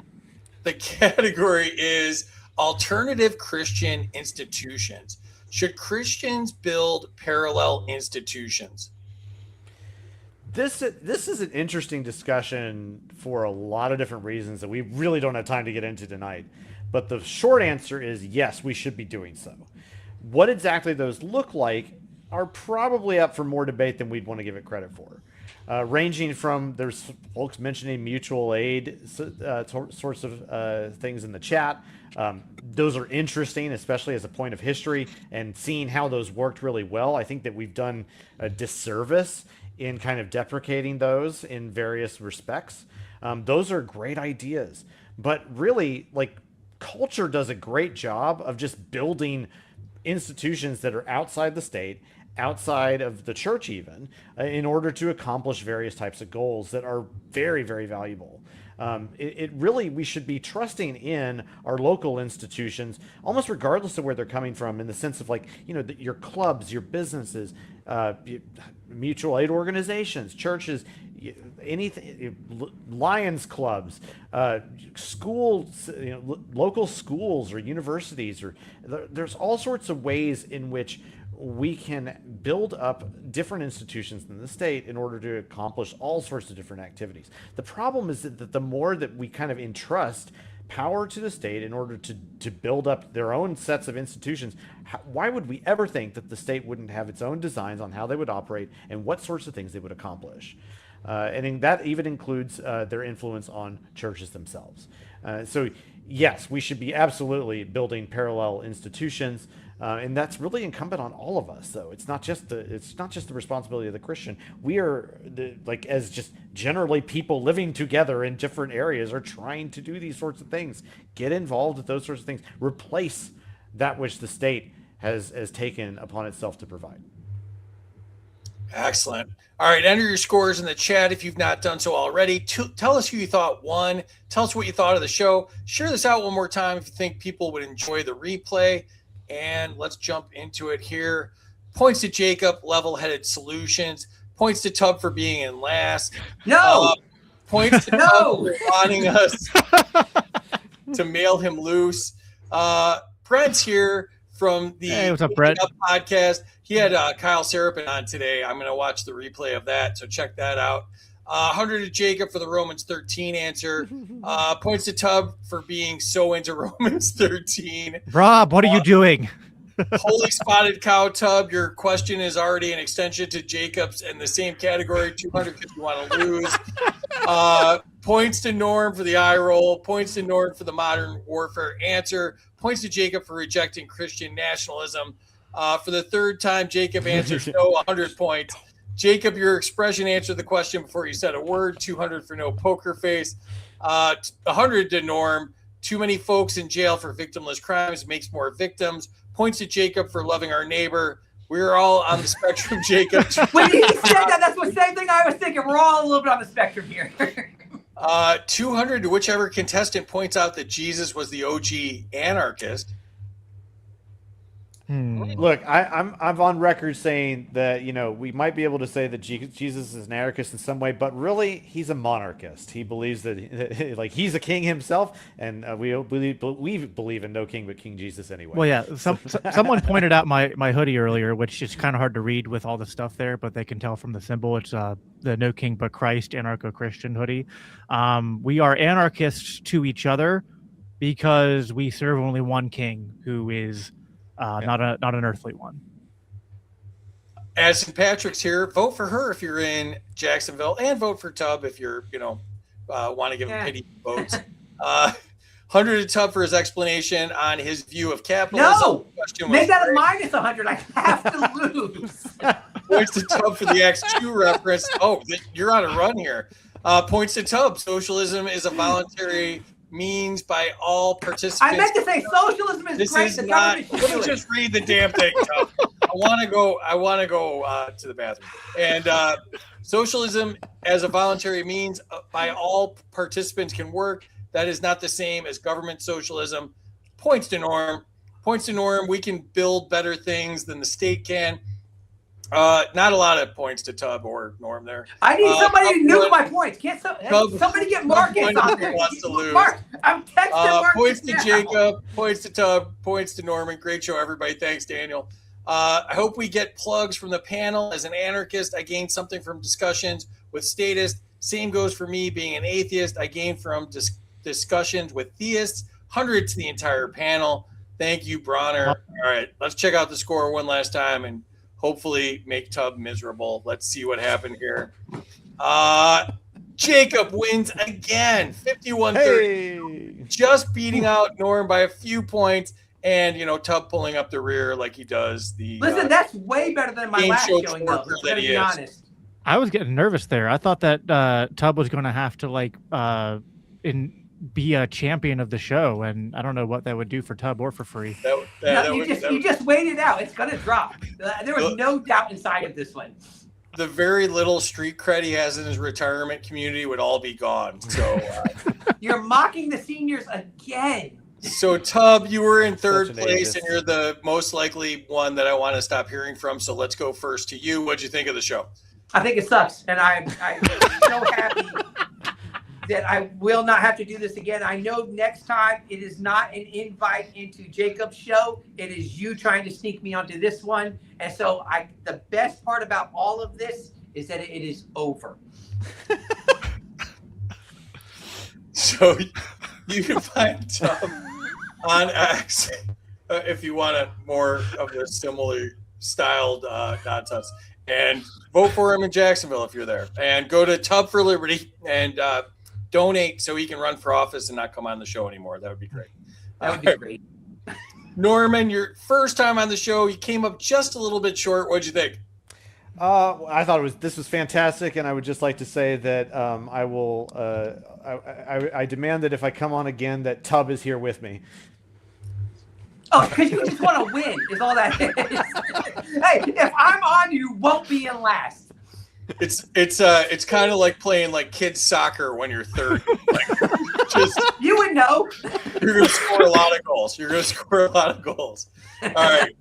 the category is alternative Christian institutions. Should Christians build parallel institutions? This is an interesting discussion for a lot of different reasons that we really don't have time to get into tonight. But the short answer is yes, we should be doing so. What exactly those look like are probably up for more debate than we'd want to give it credit for. Ranging from, there's folks mentioning mutual aid sorts of things in the chat. Those are interesting, especially as a point of history, and seeing how those worked really well. I think that we've done a disservice in kind of deprecating those in various respects. Those are great ideas, but really, like, culture does a great job of just building institutions that are outside the state, outside of the church even, in order to accomplish various types of goals that are very, very valuable. It really, we should be trusting in our local institutions, almost regardless of where they're coming from, in the sense of, like, you know, your clubs, your businesses, mutual aid organizations, churches, anything, Lions clubs, schools, local schools or universities, or there's all sorts of ways in which we can build up different institutions in the state in order to accomplish all sorts of different activities. The problem is that the more that we kind of entrust power to the state in order to build up their own sets of institutions, why would we ever think that the state wouldn't have its own designs on how they would operate and what sorts of things they would accomplish? And that even includes their influence on churches themselves. So yes, we should be absolutely building parallel institutions. And that's really incumbent on all of us, though. It's not just the responsibility of the Christian. We are, as just generally people living together in different areas, are trying to do these sorts of things. Get involved with those sorts of things. Replace that which the state has taken upon itself to provide. Excellent. All right, enter your scores in the chat if you've not done so already. Tell us who you thought won. Tell us what you thought of the show. Share this out one more time if you think people would enjoy the replay. And let's jump into it here. Points to Jacob, level-headed solutions. Points to Tub for being in last. No. Points to Tub for wanting us to mail him loose. Brent's here from the Hey, what's up, Brent? podcast. He had Kyle Serapin on today. I'm going to watch the replay of that, so check that out. 100 to Jacob for the Romans 13 answer. Points to Tub for being so into Romans 13. Rob, what are you doing? Holy Spotted Cow Tub, your question is already an extension to Jacob's in the same category, 200 if you want to lose. Points to Norm for the eye roll. Points to Norm for the modern warfare answer. Points to Jacob for rejecting Christian nationalism. For the third time, Jacob answers no, 100 points. Jacob, your expression answered the question before you said a word, 200 for no poker face. 100 to Norm. Too many folks in jail for victimless crimes makes more victims. Points to Jacob for loving our neighbor. We're all on the spectrum, Jacob. When he said that, that's the same thing I was thinking. We're all a little bit on the spectrum here. 200 to whichever contestant points out that Jesus was the OG anarchist. Look, I'm on record saying that, you know, we might be able to say that Jesus is an anarchist in some way, but really he's a monarchist. He believes that like he's a king himself, and we believe in no king but King Jesus anyway. Well, yeah, someone pointed out my hoodie earlier, which is kind of hard to read with all the stuff there, but they can tell from the symbol. It's the No King But Christ anarcho-Christian hoodie. We are anarchists to each other because we serve only one king, who is not an earthly one. As St. Patrick's here, vote for her if you're in Jacksonville, and vote for Tubb if you're, want to give him pity votes. 100 to Tubb for his explanation on his view of capitalism. No, make that a minus 100. I have to lose. Points to Tubb for the X2 reference. Oh, you're on a run here. Points to Tubb. Socialism is a voluntary means by all participants. I meant to say socialism is great. Is not. Let me just read the damn thing. I want to go to the bathroom. And socialism as a voluntary means by all participants can work. That is not the same as government socialism. Points to Norm. We can build better things than the state can. Not a lot of points to Tubb or Norm there. I need somebody to nuke my points. Can't somebody get Marcus on there? Wants to lose. Mark, I'm texting Marcus points to now. Jacob, points to Tubb, points to Norman. Great show, everybody. Thanks, Daniel. I hope we get plugs from the panel. As an anarchist, I gained something from discussions with statists. Same goes for me being an atheist. I gained from discussions with theists. 100 to the entire panel. Thank you, Bronner. All right, let's check out the score one last time and hopefully make Tubb miserable. Let's see what happened here. Jacob wins again, 51-30. Hey! Just beating out Norm by a few points, and Tubb pulling up the rear like he does. Listen, that's way better than my last showing, though. Let's be honest. I was getting nervous there. I thought that Tubb was going to have to be a champion of the show, and I don't know what that would do for Tubb or for Free. You just wait it out. It's going to drop. There was no doubt inside of this one. The very little street cred he has in his retirement community would all be gone. So you're mocking the seniors again. So Tubb, you were in third place, and you're the most likely one that I want to stop hearing from. So let's go first to you. What'd you think of the show? I think it sucks, and I'm so happy that I will not have to do this again. I know next time it is not an invite into Jacob's show. It is you trying to sneak me onto this one. And so the best part about all of this is that it is over. So you can find Tubb on X if you want more of the similarly styled nonsense. And vote for him in Jacksonville if you're there. And go to Tubb for Liberty and donate so he can run for office and not come on the show anymore. That would be great. That would be great. Norman, your first time on the show, you came up just a little bit short. What'd you think? I thought this was fantastic, and I would just like to say that I will. I demand that if I come on again, that Tubb is here with me. Oh, because you just want to win is all that is. Hey, if I'm on, you won't be in last. It's kind of like playing like kids soccer when you're 30. You would know. You're gonna score a lot of goals. All right.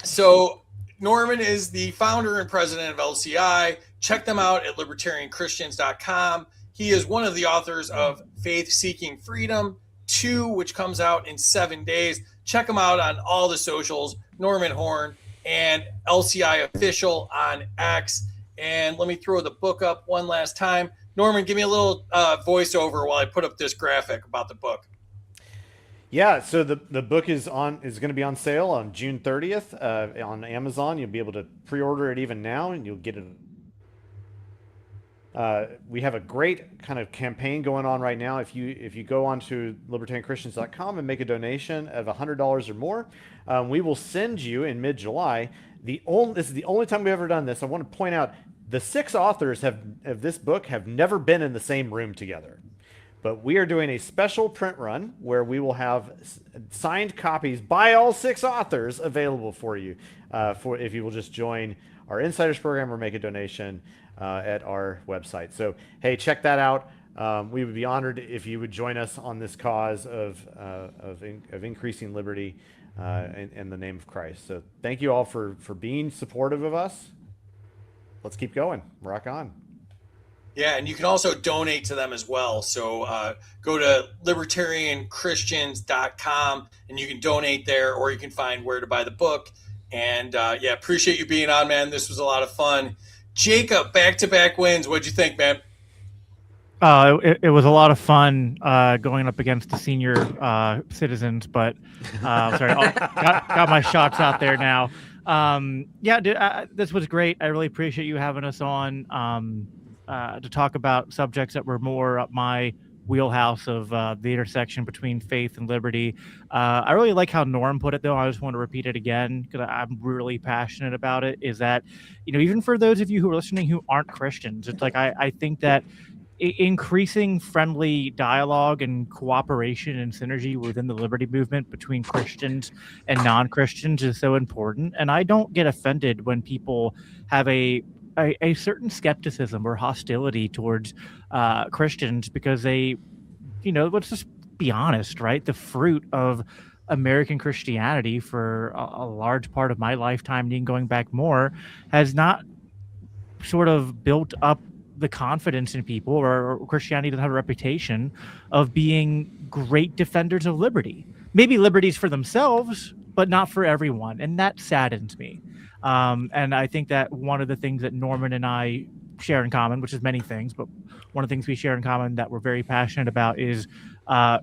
So Norman is the founder and president of LCI. Check them out at libertarianchristians.com. He is one of the authors of Faith Seeking Freedom 2, which comes out in 7 days. Check him out on all the socials, Norman Horn and LCI Official on X. And let me throw the book up one last time. Norman, give me a little voiceover while I put up this graphic about the book. Yeah, so the book is going to be on sale on June 30th on Amazon. You'll be able to pre-order it even now, and you'll get it. We have a great kind of campaign going on right now. If you go onto libertarianchristians.com and make a donation of $100 or more, we will send you in mid-July. This is the only time we've ever done this. I want to point out the 6 authors of this book have never been in the same room together. But we are doing a special print run where we will have signed copies by all 6 authors available for you, for if you will just join our Insiders program or make a donation at our website. So, hey, check that out. We would be honored if you would join us on this cause of increasing liberty in the name of Christ. So thank you all for being supportive of us. Let's keep going. Rock on. Yeah, and you can also donate to them as well. So go to libertarianchristians.com and you can donate there, or you can find where to buy the book. And yeah, appreciate you being on, man. This was a lot of fun. Jacob, back-to-back wins. What'd you think, man? It was a lot of fun going up against the senior citizens, but sorry, got my shots out there now. Yeah, dude, this was great. I really appreciate you having us on to talk about subjects that were more up my wheelhouse of the intersection between faith and liberty. I really like how Norm put it, though. I just want to repeat it again because I'm really passionate about it. Is that, even for those of you who are listening who aren't Christians, it's like I think that increasing friendly dialogue and cooperation and synergy within the liberty movement between Christians and non-Christians is so important. And I don't get offended when people have a certain skepticism or hostility towards Christians because they, let's just be honest, right? The fruit of American Christianity for a large part of my lifetime, and going back more, has not sort of built up the confidence in people, or Christianity doesn't have a reputation of being great defenders of liberty. Maybe liberties for themselves, but not for everyone. And that saddens me. And I think that one of the things that Norman and I share in common, which is many things, but one of the things we share in common that we're very passionate about is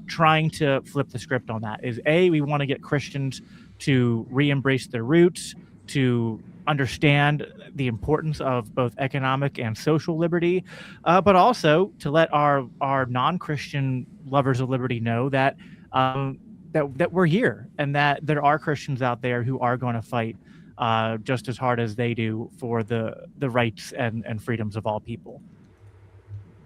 trying to flip the script on that. Is we want to get Christians to re-embrace their roots, to understand the importance of both economic and social liberty, but also to let our non-Christian lovers of liberty know that that we're here, and that there are Christians out there who are going to fight just as hard as they do for the rights and freedoms of all people.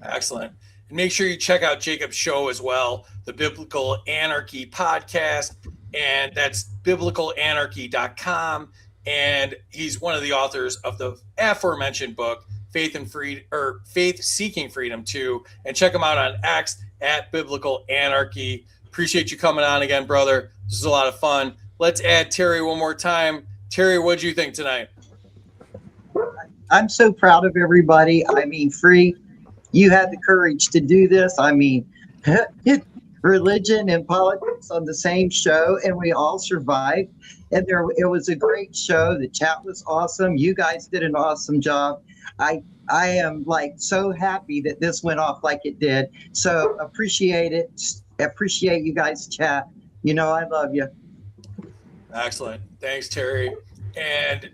Excellent. And make sure you check out Jacob's show as well, the Biblical Anarchy podcast, and that's biblicalanarchy.com. And he's one of the authors of the aforementioned book, Faith Seeking Freedom 2. And check him out on X at Biblical Anarchy. Appreciate you coming on again, brother. This is a lot of fun. Let's add Terry one more time. Terry, what'd you think tonight? I'm so proud of everybody. I mean, Free, you had the courage to do this. I mean, religion and politics on the same show, and we all survived. And it was a great show. The chat was awesome. You guys did an awesome job. I am so happy that this went off like it did. So appreciate it. Appreciate you guys chat. I love you. Excellent. Thanks, Terry. And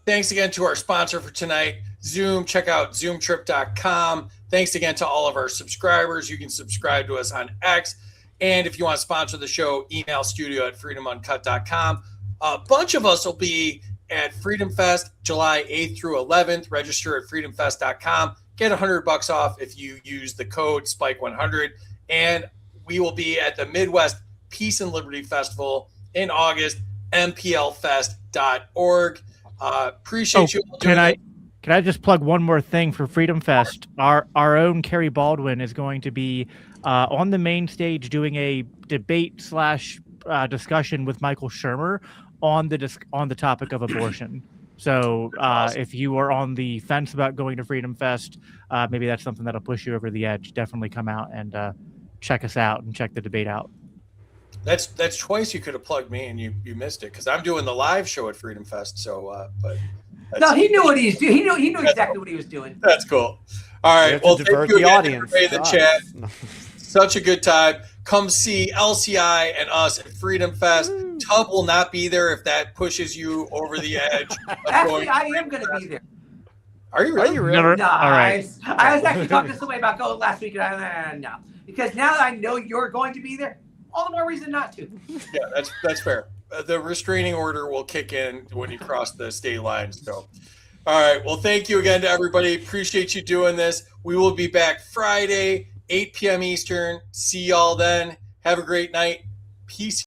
thanks again to our sponsor for tonight, Zoom. Check out zoomtrip.com. Thanks again to all of our subscribers. You can subscribe to us on X. And if you want to sponsor the show, email studio@freedomuncut.com. A bunch of us will be at Freedom Fest July 8th through 11th. Register at freedomfest.com. Get $100 off if you use the code SPIKE100. And we will be at the Midwest Peace and Liberty Festival in August, mplfest.org. Appreciate you all doing it. Can I just plug one more thing for Freedom Fest? Our own Kerry Baldwin is going to be on the main stage doing a debate / discussion with Michael Shermer on the topic of abortion. So if you are on the fence about going to Freedom Fest, maybe that's something that'll push you over the edge. Definitely come out and check us out and check the debate out. That's twice you could have plugged me and you missed it because I'm doing the live show at Freedom Fest. So, but no, he knew what he was doing. He knew exactly what he was doing. That's cool. All right. Well, thank you again, audience everybody in the chat. Such a good time. Come see LCI and us at Freedom Fest. Tub will not be there if that pushes you over the edge. Actually, I am going to be there. Are you really? Never, No, all right. I was actually talking to somebody about going last week, and no, because now that I know you're going to be there, all the more reason not to. Yeah, that's fair. The restraining order will kick in when you cross the state lines. So, all right. Well, thank you again to everybody. Appreciate you doing this. We will be back Friday, 8 p.m. Eastern. See y'all then. Have a great night. Peace.